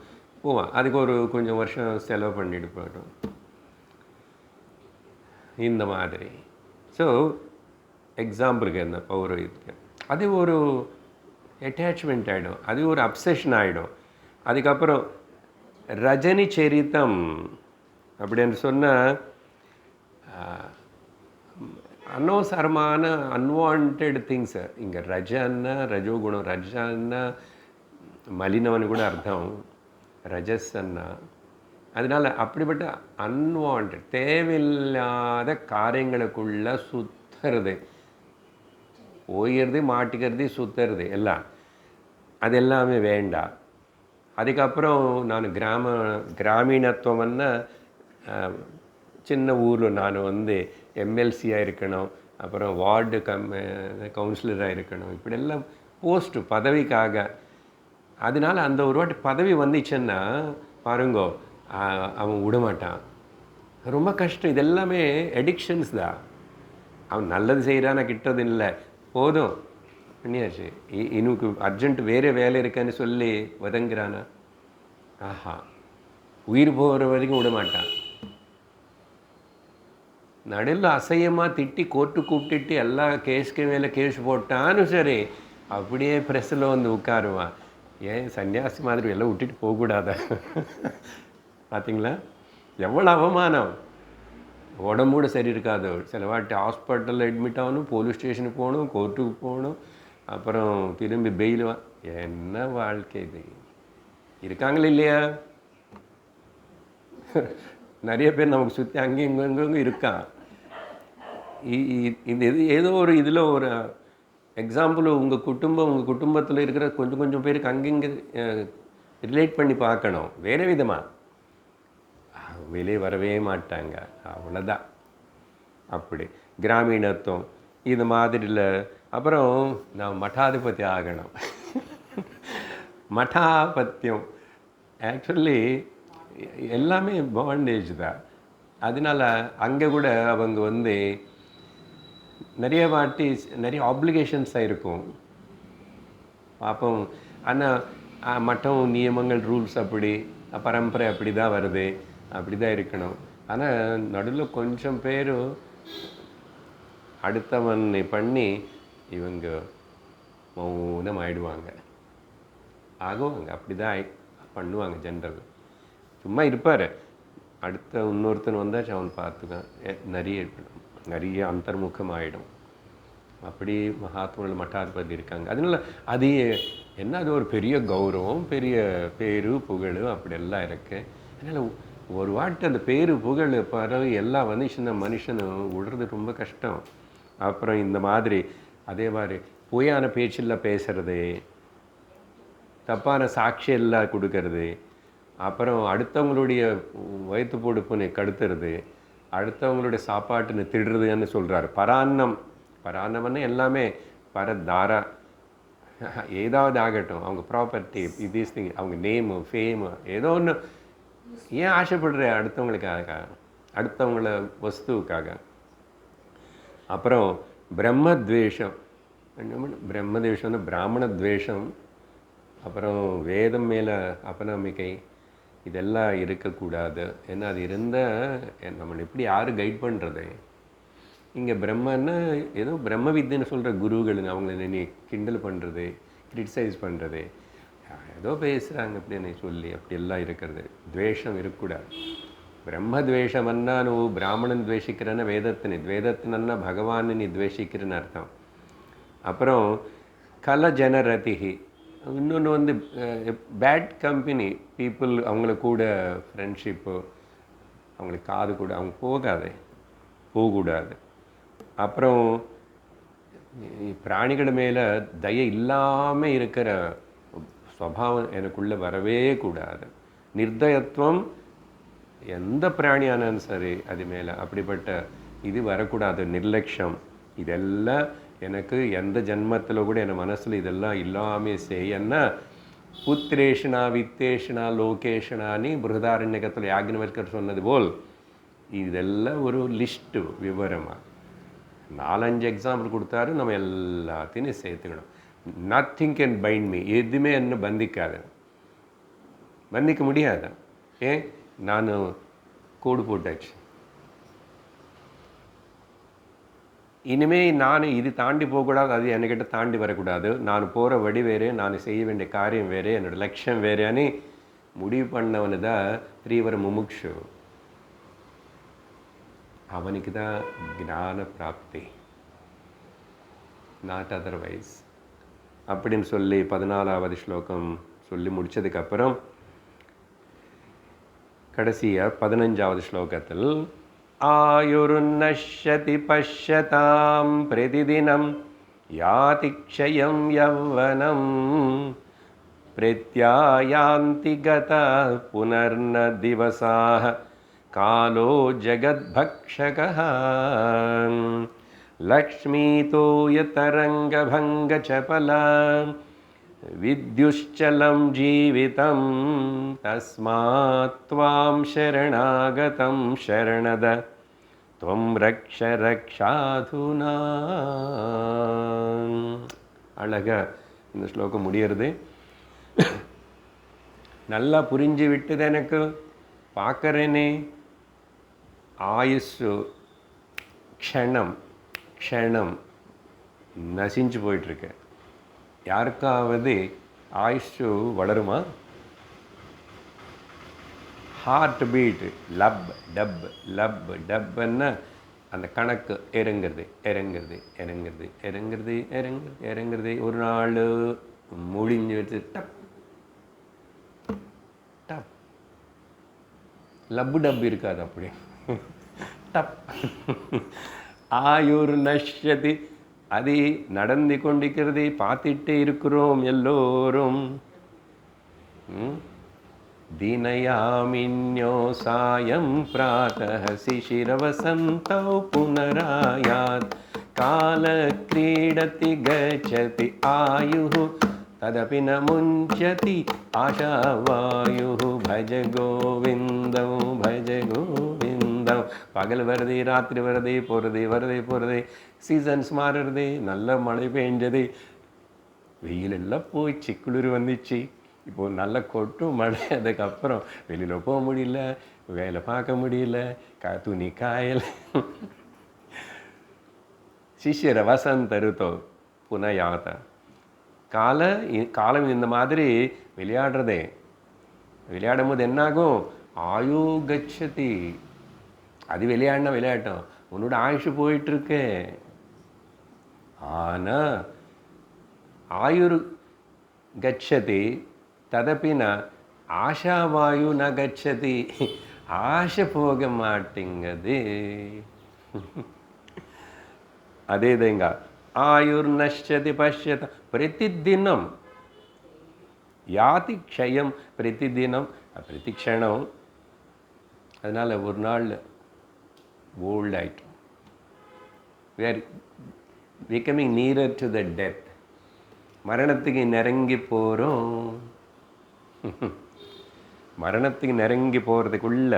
போவான். அதுக்கு ஒரு கொஞ்சம் வருஷம் செலவு பண்ணிட்டு போய்டும் இந்த மாதிரி. ஸோ எக்ஸாம்பிளுக்கு என்ன பௌரோகித்துக்கு அது ஒரு அட்டாச்மெண்ட் ஆகிடும், அது ஒரு அப்சஷன் ஆகிடும். அதுக்கப்புறம் ரஜனி சரித்தம் அப்படின்னு சொன்னால் அனவசரமான அன்வான்ட் திங்ஸ். இங்கே ரஜன்னா ரஜோகுணம், ரஜன்னா மலினவனு கூட அர்த்தம், ரஜஸ் அண்ணா. அதனால் அப்படிப்பட்ட அன்வான்ட் தேவையில்லாத காரியங்களுக்குள்ள சுற்றுறது, போயிடுறது, மாட்டிக்கிறது, சுற்றுறது எல்லாம், அது எல்லாமே வேண்டாம். அதுக்கப்புறம் நான் கிராமீணத்துவம்னா சின்ன ஊரில் நான் வந்து எம்எல்சியாக இருக்கணும், அப்புறம் வார்டு கவுன்சிலராக இருக்கணும், இப்படியெல்லாம் போஸ்ட்டு பதவிக்காக. அதனால் அந்த ஒரு வாட்டி பதவி வந்துச்சுன்னா பாருங்கோ அவன் விடமாட்டான். ரொம்ப கஷ்டம். இது எல்லாமே அடிக்ஷன்ஸ் தான். அவன் நல்லது செய்கிறானா கிட்டது இல்லை, போதும் பண்ணியாச்சு, இன்னுக்கு அர்ஜென்ட் வேறு வேலை இருக்குன்னு சொல்லி வதங்குறானா, ஆஹா உயிர் போகிற வரைக்கும் விடமாட்டான். நடுவில் அசையமாக திட்டி கோர்ட்டு கூப்பிட்டுட்டு எல்லா கேஸ்க்கு மேலே கேஸ் போட்டான்னு சரி அப்படியே ப்ரெஸ்ஸில் வந்து உட்காருவான். ஏன் சன்னியாசி மாதிரி எல்லாம் விட்டுட்டு போகக்கூடாதா? பார்த்தீங்களா எவ்வளோ அவமானம். உடம்பூட சரி இருக்காது. சில வாட்டி ஹாஸ்பிட்டலில் அட்மிட் ஆகணும், போலீஸ் ஸ்டேஷனுக்கு போகணும், கோர்ட்டுக்கு போகணும், அப்புறம் திரும்பி பெயில். என்ன வாழ்க்கை இது! இருக்காங்களே இல்லையா? நிறைய பேர் நமக்கு சுற்றி அங்கேயும் இங்கங்க இருக்கான். இந்த இது ஏதோ ஒரு இதில் ஒரு எக்ஸாம்பிள் உங்கள் குடும்பத்தில் இருக்கிற கொஞ்சம் கொஞ்சம் பேருக்கு அங்கங்கே ரிலேட் பண்ணி பார்க்கணும். வேறு விதமாக வெளியே வரவே மாட்டாங்க, அவ்வளோதான். அப்படி கிராமீணத்துவம் இது மாதிரியில். அப்புறம் நான் மட்டாதிபதி ஆகணும். மட்டாபத்தியம் ஆக்சுவலி எல்லாமே பாண்டேஜ் தான். அதனால் அங்கே கூட அவங்க வந்து நிறைய வாட்டி நிறைய ஆப்ளிகேஷன்ஸாக இருக்கும் பார்ப்போம். ஆனால் மட்டம் நியமங்கள் ரூல்ஸ் அப்படி பரம்பரை அப்படி தான் வருது, அப்படி தான் இருக்கணும். ஆனால் நடுவில் கொஞ்சம் பேர் அடுத்தவன் பண்ணி இவங்க மௌனம் ஆகிடுவாங்க, ஆகுவாங்க. அப்படி தான் பண்ணுவாங்க. ஜென்ரல் சும்மா இருப்பார், அடுத்த இன்னொருத்தன் வந்தாச்சு அவன் பார்த்துக்கான், நிறைய அந்தர்முகம் ஆகிடும். அப்படி மகாத்மாவில் மட்டாதிபதி இருக்காங்க. அதனால அது என்ன, அது ஒரு பெரிய கௌரவம், பெரிய பேரு புகழ் அப்படியெல்லாம் இருக்குது. அதனால் ஒரு வாட்டி அந்த பேரு புகழ் பறவை எல்லாம் வந்துச்சுன்னா மனுஷனு விடுறது ரொம்ப கஷ்டம். அப்புறம் இந்த மாதிரி அதே மாதிரி பொய்யான பேச்சில் பேசுறது, தப்பான சாட்சியெல்லாம் கொடுக்கறது, அப்புறம் அடுத்தவங்களுடைய வயிற்று பொடுப்புன்னு கடுத்துறது, அடுத்தவங்களுடைய சாப்பாட்டுன்னு திடுறதுன்னு சொல்கிறார். பரான்னம்னு எல்லாமே பரதாரா ஏதாவது ஆகட்டும், அவங்க ப்ராப்பர்ட்டி தீஸ் திங், அவங்க நேமு ஃபேமு ஏதோ ஒன்று. ஏன் ஆசைப்படுற அடுத்தவங்களுக்காக, அடுத்தவங்கள வஸ்துவுக்காக? அப்புறம் பிரம்மத்வேஷம். பிரம்மத்வேஷம்னு பிராமண துவேஷம், அப்புறம் வேதம் மேலே அபநம்பிக்கை, இதெல்லாம் இருக்கக்கூடாது. ஏன்னா அது இருந்தால் நம்மளை எப்படி யார் கைட் பண்ணுறது? இங்கே பிரம்மன்னா ஏதோ பிரம்ம வித்தின்னு சொல்கிற குருகளுங்க, அவங்கள நீ கிண்டல் பண்ணுறது, கிரிட்டிசைஸ் பண்ணுறது, ஏதோ பேசுகிறாங்க அப்படின்னு சொல்லி அப்படியெல்லாம் இருக்கிறது. துவேஷம் இருக்கக்கூடாது. ಬ್ರಹ್ಮದ್ವೇಷವನ್ನು ನೀವು ಬ್ರಾಹ್ಮಣನ ದ್ವೇಷಿக்கிறನ ವೇದத்தினನ್ನ பகவானை நீ துவேஷிக்கிறன்னு அர்த்தம். அப்புறம் கல ஜனரதிஹி, இன்னொன்று வந்து பேட் கம்பெனி பீப்புள், அவங்கள கூட ஃப்ரெண்ட்ஷிப்பு, அவங்களுக்கு காது கூட அவங்க போகக்கூடாது. அப்புறம் பிராணிகள் மேலே தயை இல்லாமல் இருக்கிற ஸ்வபாவம் எனக்குள்ளே வரவே கூடாது. நிர்தயத்துவம் எந்த பிராணியானாலும் சரி அது மேலே அப்படிப்பட்ட இது வரக்கூடாது. நிர்லட்சம், இதெல்லாம் எனக்கு எந்த ஜென்மத்தில் கூட என் மனசில் இதெல்லாம் இல்லாமல் செய்யன்னா புத்திரேஷனா வித்தேஷனா லோகேஷனான்னு பிருகதாரண்யகத்தில் யாக்ஞவல்கர் சொன்னது போல் இதெல்லாம் ஒரு லிஸ்ட்டு விவரமாக 4-5 எக்ஸாம்பிள் கொடுத்தாரு. நம்ம எல்லாத்தையும் சேர்த்துக்கணும். நத்திங் கேன் பைண்ட் மீ, எதுவுமே என்ன பந்திக்க முடியாது. ஏன்? நான் கோடு போட்டாச்சு. இனிமேல் நான் இது தாண்டி போகக்கூடாது, அது என்கிட்ட தாண்டி வரக்கூடாது. நான் போகிற வழி வேறு, நான் செய்ய வேண்டிய காரியம் வேறு, என்னோடய லட்சியம் வேறேன்னு முடிவு பண்ணவனு தான் தீவிர முமுக்ஷு. அவனுக்கு தான் ஞான பிராப்தி, நாட் அதர்வைஸ் அப்படின்னு சொல்லி 14வது ஸ்லோகம் சொல்லி முடித்ததுக்கப்புறம் கடைசியாக 15வது ஸ்லோகத்தில் ஆயுர்நஷ்யதி பஷ்யதாம் பிரதிதினம் யாதி க்ஷயம் யௌவனம் பிரத்யாயாந்தி கதா புனர்ன திவசாஹ காலோ ஜகத்பக்ஷகः லக்ஷ்மீதோயதரங்கபங்கசபலா வித்யுஷ்சலம் ஜீவிதம் தஸ்மாத் த்வாம் சரணாகதம் சரணத த்வம் ரக்ஷ ரக்ஷாதுனா. அழகா இந்த ஸ்லோகம் முடியறது. நல்லா புரிஞ்சு விட்டது எனக்கு. பார்க்குறேனே, ஆயுஷு க்ஷணம் நசிஞ்சு போயிட்டுருக்கு. யாருக்காவது ஆயுஷு வளருமா? ஹார்ட் பீட்டு லப் டப்புன்னா அந்த கணக்கு இறங்குறது. ஒரு நாள் முடிஞ்சு வச்சு டப் டப், லப்பு டப்பு இருக்காது, அப்படி டப். ஆயுர் நஷ்யதி, அது நடந்து கொண்டிருக்கிறது, பார்த்துட்டே இருக்கிறோம் எல்லோரும். தீனயாமின்யோ சாயம் பிராதஹ சிசிரவசந்தௌ புனராயாத் கால கிரீடதி கச்சதி ஆயுஹு ததபி ந முஞ்சதி ஆஷாவாயுஹு பஜ கோவிந்தம் பஜ கோவிந்தம். பகல் வருது, ராத்திரி வருது, போகிறது, சீசன்ஸ் மாறுறது, நல்ல மழை பெஞ்சது, வெயிலெல்லாம் போயிடுச்சு, குளிர் வந்துச்சு, இப்போது நல்ல கொட்டும் மழை. அதுக்கப்புறம் வெளியில் போக முடியல, வேலை பார்க்க முடியல, துணி காயல். சிஷிர வசந்த ருத்தோ புனயாத காலம் இந்த மாதிரி விளையாடும் போது என்னாகும்? ஆயு கச்சதி. அது விளையாட்டம், உன்னோட ஆயுஷு போயிட்டுருக்கு. ஆனால் ஆயுர் கச்சதி ததப்பின ஆஷாவாயு ந கச்சதி, ஆசை போக மாட்டேங்குது. அதேதேங்க ஆயுர் நஷ்யதி பஷ்யத பிரதிதினம் யாதி க்ஷயம் பிரதிதினம், பிரதிக்ஷணம். அதனால் ஒரு நாள் ஓல்ட் ஆயிட்டோம். we are becoming nearer to the death. மரணத்துக்கு நெருங்கி போகிறோம். மரணத்துக்கு நெருங்கி போகிறதுக்குள்ள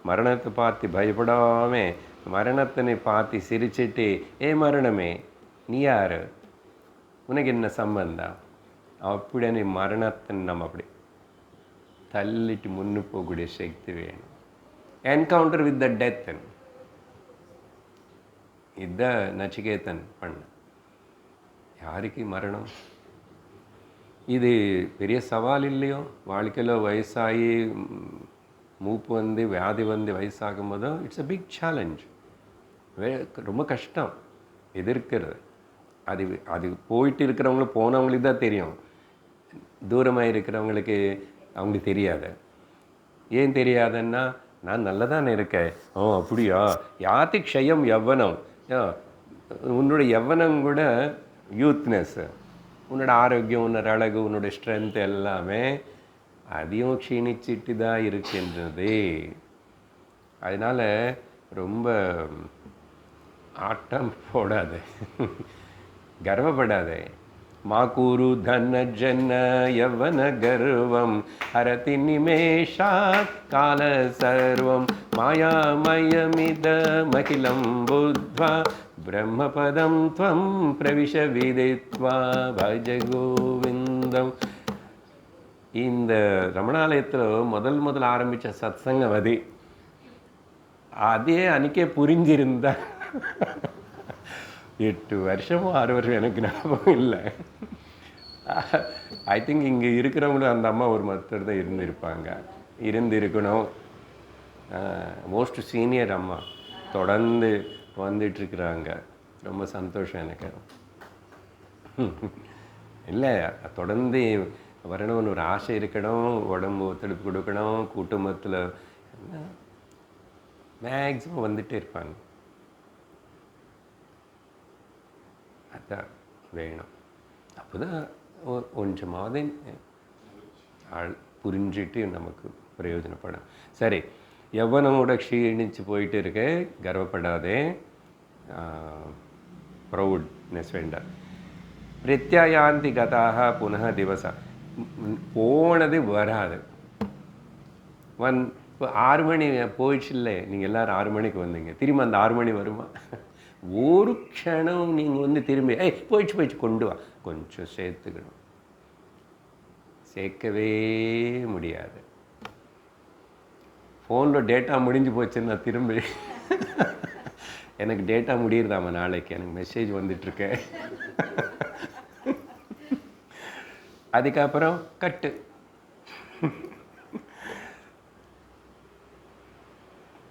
மரணத்தை பார்த்து பயப்படாமல் மரணத்தினை பார்த்து சிரிச்சிட்டு, ஏ மரணமே நீ யார், உனக்கு என்ன சம்பந்தம் அப்படின்னு மரணத்தை நம்ம அப்படி தள்ளிட்டு முன்னு போகக்கூடிய சக்தி வேணும். Encounter with the death. இதுதான் நச்சிகேதன் பண்ண. யாருக்கு மரணம்? இது பெரிய சவால் இல்லையோ? வாழ்க்கையில் வயசாகி மூப்பு வந்து வியாதி வந்து வயசாகும் போதும் இட்ஸ் அ பிக் சேலஞ்ச். ரொம்ப கஷ்டம் எதிர்க்கிறது. அது போயிட்டு இருக்கிறவங்களுக்கு போனவங்களுக்கு தான் தெரியும். தூரமாக இருக்கிறவங்களுக்கு அவங்களுக்கு தெரியாது. ஏன் தெரியாதுன்னா, நான் நல்லதானே இருக்கேன். அப்படியா? யாத்தி க்ஷயம் யவ்வனம். உன்னோட யவ்வனம் கூட யூத்னஸ்ஸு, உன்னோட ஆரோக்கியம், உன்னோட அழகு, உன்னோட ஸ்ட்ரென்த் எல்லாமே அதையும் க்ஷீணிச்சிட்டு தான் இருக்கின்றது. அதனால் ரொம்ப ஆட்டம் போடாதே, கர்வப்படாதே. மாக்கூரு தன ஜன்ன யவன கர்வம் ஹரதி நிமேஷாத் கால சர்வம் மாயாமயமித மகிலம் புத்வா பிரம்மபதம் த்வம் பிரவிஷ விதித்வா பஜ கோவிந்தம். இந்த ரமணாலயத்தில் முதல் ஆரம்பித்த சத்சங்கம் அதே அன்றைக்கே புரிஞ்சிருந்தா 8 வருஷமோ 6 வருஷம் எனக்கு ஞாபகம் இல்லை. ஐ திங்க் இங்கே இருக்கிறவங்களும் அந்த அம்மா ஒரு மத்தர் தான் இருந்திருக்கணும். மோஸ்ட் சீனியர் அம்மா தொடர்ந்து வந்துட்டுருக்குறாங்க. ரொம்ப சந்தோஷம் எனக்கு. இல்லை, தொடர்ந்து வரணும்னு ஒரு ஆசை இருக்கணும், உடம்பு ஒத்துழைப்பு கொடுக்கணும், குடும்பத்தில் மேக்ஸிமம் வந்துகிட்டே இருப்பாங்க. அதான் வேணும். அப்போ தான் கொஞ்சமாவது புரிஞ்சிட்டு நமக்கு பிரயோஜனப்படும். சரி, யவ்வனமோட க்ஷீணிச்சு போயிட்டு இருக்க, கர்வப்படாதே, ப்ரௌட்னஸ் வேண்டாம். பிரத்யாயாந்தி கதாக புனः திவசா. போனது வராது. இப்போ 6 மணி போயிடுச்சு இல்லை, நீங்கள் எல்லோரும் 6 மணிக்கு வந்தீங்க, திரும்ப அந்த 6 மணி வருமா? ஒரு க்ஷணம் நீங்கள் வந்து திரும்பி போயிடுச்சு கொண்டு வா, கொஞ்சம் சேர்த்துக்கணும். சேர்க்கவே முடியாது. ஃபோனில் டேட்டா முடிஞ்சு போச்சுன்னா திரும்பி எனக்கு டேட்டா முடியுறதாம்மா, நாளைக்கு எனக்கு மெசேஜ் வந்துட்டுருக்கேன், அதுக்கப்புறம் கட்டு.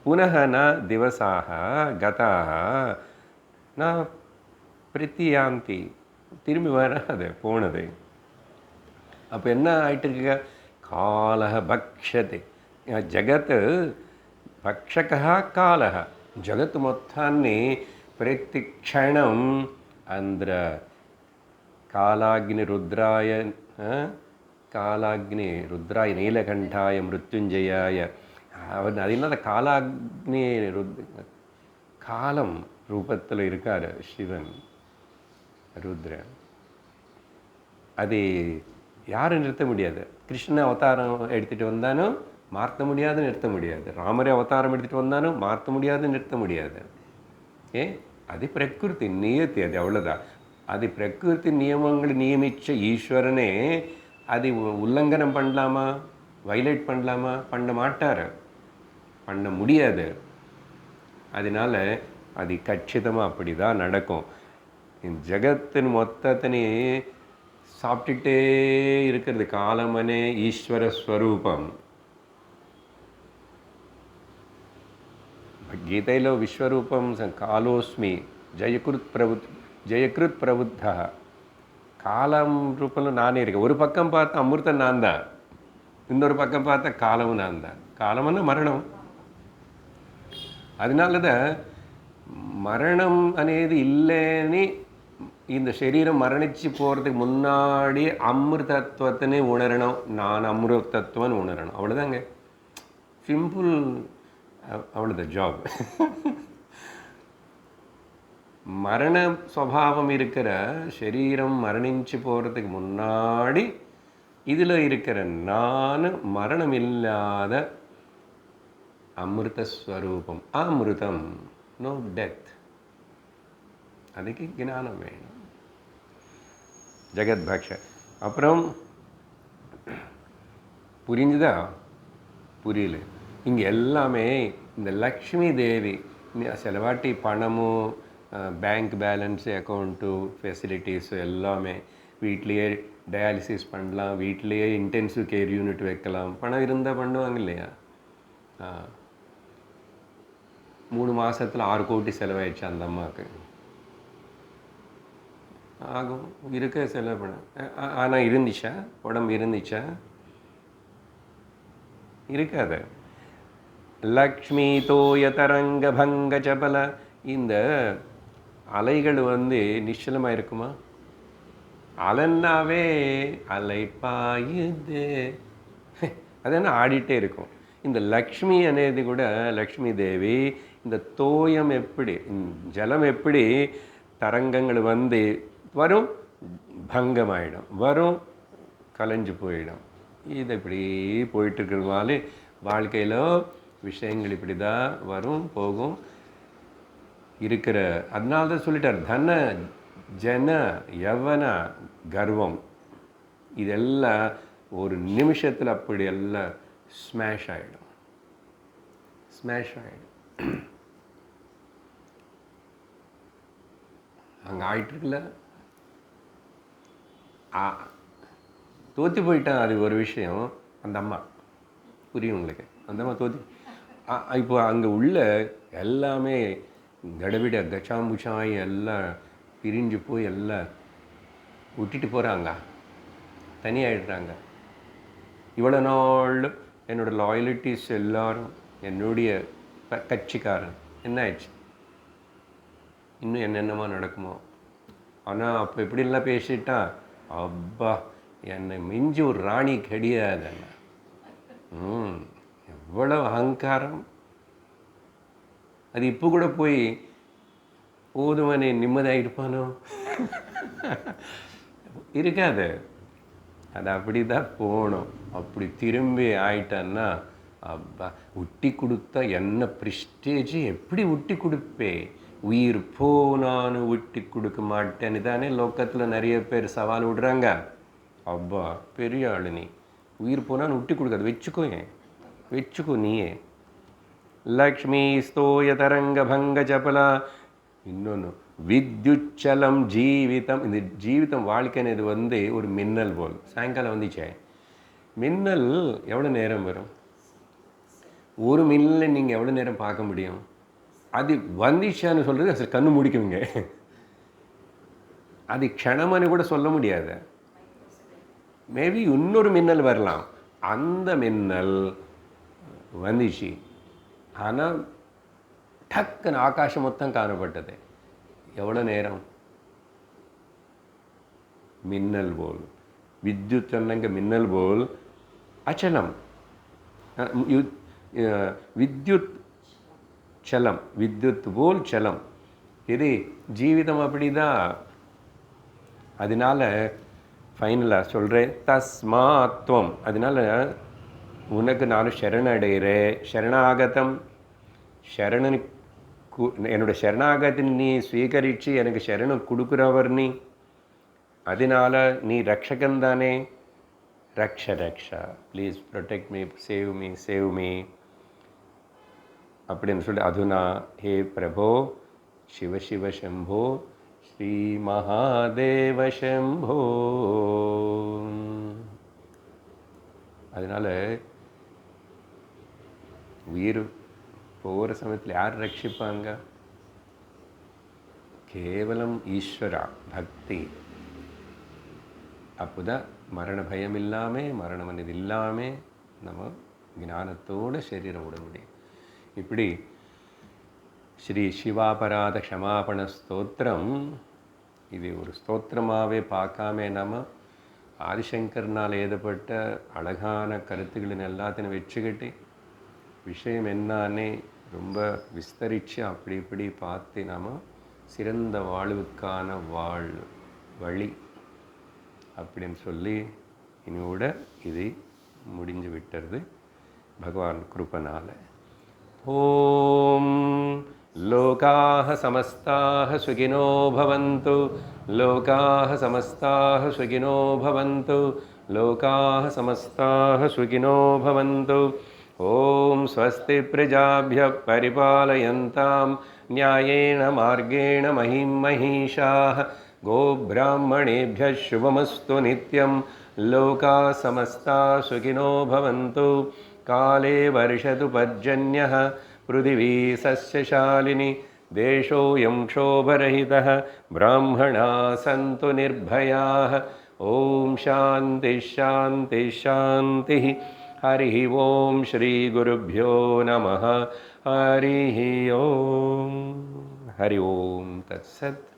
புனः ந திவசாக கதாக ந பிரத்தியாந்தி. திரும்பி வராது போனது. அப்போ என்ன ஆயிட்டு இருக்க? காலக பக்ஷத்தை ஜகத் பக்ஷகா காலக. జగత్తు మొత్తాన్ని ప్రతి క్షణం అంద్ర కాలాగ్ని రుద్రాయ నీలకంఠాయ మృత్యుంజయాయ. அது இல்லாத காலாக்னி காலம் ரூபத்தில் இருக்கார் சிவன் ருத்ரன். அது யாரும் நிறுத்த முடியாது. கிருஷ்ண அவதாரம் எடுத்துகிட்டு வந்தாலும் மாற்ற முடியாது, நிறுத்த முடியாது. ராமரே அவதாரம் எடுத்துகிட்டு வந்தாலும் மாற்ற முடியாது, நிறுத்த முடியாது. அது பிரகிருதி நியத்தி, அது அவ்வளோதான். அது பிரகிருதி நியமங்களை நியமித்த ஈஸ்வரனே அது உல்லங்கனம் பண்ணலாமா, வைலேட் பண்ணலாமா? பண்ண மாட்டார், பண்ண முடியாது. அதனால் அது கச்சிதமாக அப்படி தான் நடக்கும். ஜகத்தின் மொத்தத்தினே சாப்பிட்டுட்டே இருக்கிறது காலமனே ஈஸ்வர ஸ்வரூபம். கீதையிலோ விஸ்வரூபம் காலோஸ்மி ஜெயக்ருத் பிரபுத்தா. காலம் ரூபம்ல நானே இருக்கேன். ஒரு பக்கம் பார்த்தா அமிர்தம் நான் தான், இன்னொரு பக்கம் பார்த்தா காலமும் நான் தான். காலம்னா மரணம். அதனால தான் மரணம் అనేది இல்லைன்னு இந்த சரீரம் மரணிச்சு போகிறதுக்கு முன்னாடி அமிர்தத்துவத்தினே உணரணும். நான் அமிர்தத்துவம்னு உணரணும். அவ்வளோதாங்க, சிம்பிள். அவ்வளோதான் ஜாப். மரண சுபாவம் இருக்கிற சரீரம் மரணிச்சு போகிறதுக்கு முன்னாடி இதில் இருக்கிற நான் மரணம் இல்லாத அமிர்தஸ்வரூபம், அமிர்தம், நோ டெத். அதுக்கு ஞானம் வேணும். ஜெகத் பக்ஷ. அப்புறம் புரிஞ்சுதா? புரியல. இங்கே எல்லாமே இந்த லக்ஷ்மி தேவி சிலவாட்டி பணமும் பேங்க் பேலன்ஸு அக்கௌண்ட்டு ஃபெசிலிட்டிஸு எல்லாமே வீட்லேயே டயாலிசிஸ் பண்ணலாம், வீட்லேயே இன்டென்சிவ் கேர் யூனிட் வைக்கலாம். பணம் இருந்தால் பண்ணுவாங்க இல்லையா? 3 மாதத்தில் 6 கோடி செலவாயிடுச்சு அந்த அம்மாவுக்கு. ஆகும், இருக்க செலவு பண்ண. ஆனால் இருந்துச்சா? உடம்பு இருந்துச்சா? இருக்காது. லக்ஷ்மி தோய தரங்க பங்க சபல. இந்த அலைகள் நிச்சலமாக இருக்குமா? அலன்னாவே அலை பாயுது, அது என்ன ஆடிட்டே இருக்கும். இந்த லக்ஷ்மி అనేది கூட லக்ஷ்மி தேவி. இந்த தோயம் எப்படி, ஜலம் எப்படி தரங்கங்கள் வரும், பங்கமாயிடும், வரும், கலைஞ்சு போயிடும். இது இப்படி போயிட்டுருக்கிறதுனால வாழ்க்கையில் விஷயங்கள் இப்படி தான் வரும் போகும் இருக்கிற. அதனால தான் சொல்லிட்டார், தன ஜன யவன கர்வம் இதெல்லாம் ஒரு நிமிஷத்தில் அப்படி எல்லாம் ஸ்மாஷ் ஆகிடும், ஸ்மாஷ் ஆகிடும். அங்கே ஆயிட்டுருக்குல்ல, தோற்று போயிட்டான். அது ஒரு விஷயம். அந்த அம்மா புரியும் உங்களுக்கு, அந்த அம்மா தோற்று. இப்போ அங்கே உள்ள எல்லாமே கடவிட கச்சாம்புச்சாய் எல்லாம் பிரிஞ்சு போய் எல்லாம் விட்டுட்டு போகிறாங்க, தனியாகிடுறாங்க. இவ்வளோ நாள் என்னோடய லாயலிட்டிஸ் எல்லாரும் என்னுடைய கட்சிக்காரன் என்ன ஆயிடுச்சு, இன்னும் என்னென்னமா நடக்குமோ. ஆனால் அப்போ எப்படிலாம் பேசிட்டான், அப்பா என்னை மிஞ்சி ஒரு ராணி கிடையாது. எவ்வளவு அகங்காரம். அது இப்போ கூட போய் போதுமனே நிம்மதியாக இருப்பானோ? இருக்காது. அது அப்படி தான் போகணும். அப்படி திரும்பி ஆயிட்டான்னா அப்பா விட்டி கொடுத்தா என்ன ப்ரிஸ்டேஜ், எப்படி விட்டி கொடுப்பே? உயிர் போனான்னு விட்டி கொடுக்க மாட்டேன்னு தானே லோக்கத்தில் நிறைய பேர் சவால் விடுறாங்க. அப்பா பெரிய ஆளு நீ, உயிர் போனான்னு விட்டி கொடுக்காது, வச்சுக்கோ, ஏன் வச்சுக்கோ நீயே. லக்ஷ்மி ஸ்தோய தரங்க பங்க ஜபலா. இன்னொன்று வித்யுச்சலம் ஜீவிதம். இந்த ஜீவிதம் வாழ்க்கைன்னு இது ஒரு மின்னல் போல். சாயங்காலம் வந்துச்சே, மின்னல் எவ்வளோ நேரம் வரும்? ஒரு மின்னலை நீங்கள் எவ்வளோ நேரம் பார்க்க முடியும்? அது வந்துச்சான்னு சொல்கிறது அது கண்ணு முடிக்குங்க. அது க்ஷணமானு கூட சொல்ல முடியாது. மேபி இன்னொரு மின்னல் வரலாம். அந்த மின்னல் வந்துச்சு, ஆனால் டக்குன்னு ஆகாசம் மொத்தம் காணப்பட்டது. எவ்வளோ நேரம்? மின்னல் போல். வித்யுத் சொன்னங்க மின்னல் போல் அச்சலம். வித்யுத் சலம், வித்யுத் போல் சலம். இது ஜீவிதம் அப்படிதான். அதனால ஃபைனலாக சொல்கிறேன், தஸ்மாத்வம். அதனால உனக்கு நான் சரணடைகிறேன். சரணாகதம், சரணனு என்னோடய சரணாகத்தை நீ ஸ்வீகரித்து எனக்கு சரணம் கொடுக்குறவர் நீ. அதனால் நீ ரக்ஷகன் தானே. ரக்ஷ ரக்ஷா, please protect me, save me, save me அப்படின்னு சொல்லி. அதுனா ஹே பிரபோ சிவ சிவ சம்போ ஸ்ரீ மகாதேவ சம்போ. அதனால் உயிர் போகிற சமயத்தில் யார் ரட்சிப்பாங்க? கேவலம் ஈஸ்வரா பக்தி. அப்போ தான் மரண பயம் இல்லாமல், மரணம் అనేది இல்லாமல் நம்ம ஞானத்தோடு சரீரம் விட முடியும். இப்படி ஸ்ரீ சிவாபராத க்ஷமாபண ஸ்தோத்திரம், இது ஒரு ஸ்தோத்திரமாகவே பார்க்காம நம்ம ஆதிசங்கர்னால் எழுதப்பட்ட அழகான கருத்துக்களின் எல்லாத்தையும் வச்சுக்கிட்டு விஷயம் என்னான்னே ரொம்ப விஸ்தரித்து அப்படி இப்படி பார்த்து நாம் சிறந்த வாழ்வுக்கான வழி அப்படின்னு சொல்லி இனியோட இது முடிஞ்சு விட்டுறது பகவான் கிருபனால. ஓம் லோகாः समस्ताः सुखिनो भवन्तु, लोकाः समस्ताः सुखिनो भवन्तु, लोकाः समस्ताः सुखिनो भवन्तु. ॐ स्वस्ति प्रजाभ्यः परिपालयन्तां न्यायेन मार्गेण महीं महिषाः, गोब्राह्मणेभ्यः शुभमस्तु नित्यं. लोकाः समस्ताः सुखिनो भवन्तु. काले वर्षतु पर्जन्यः, पृथिवी सस्यशालिनी, देशोऽयं क्षोभरहितः, ब्राह्मणाः सन्तु निर्भयाः. ॐ शान्तिः शान्तिः शान्तिः. हरिः ॐ श्रीगुरुभ्यो नमः. हरिः ॐ. हरि ओं तत्सत्.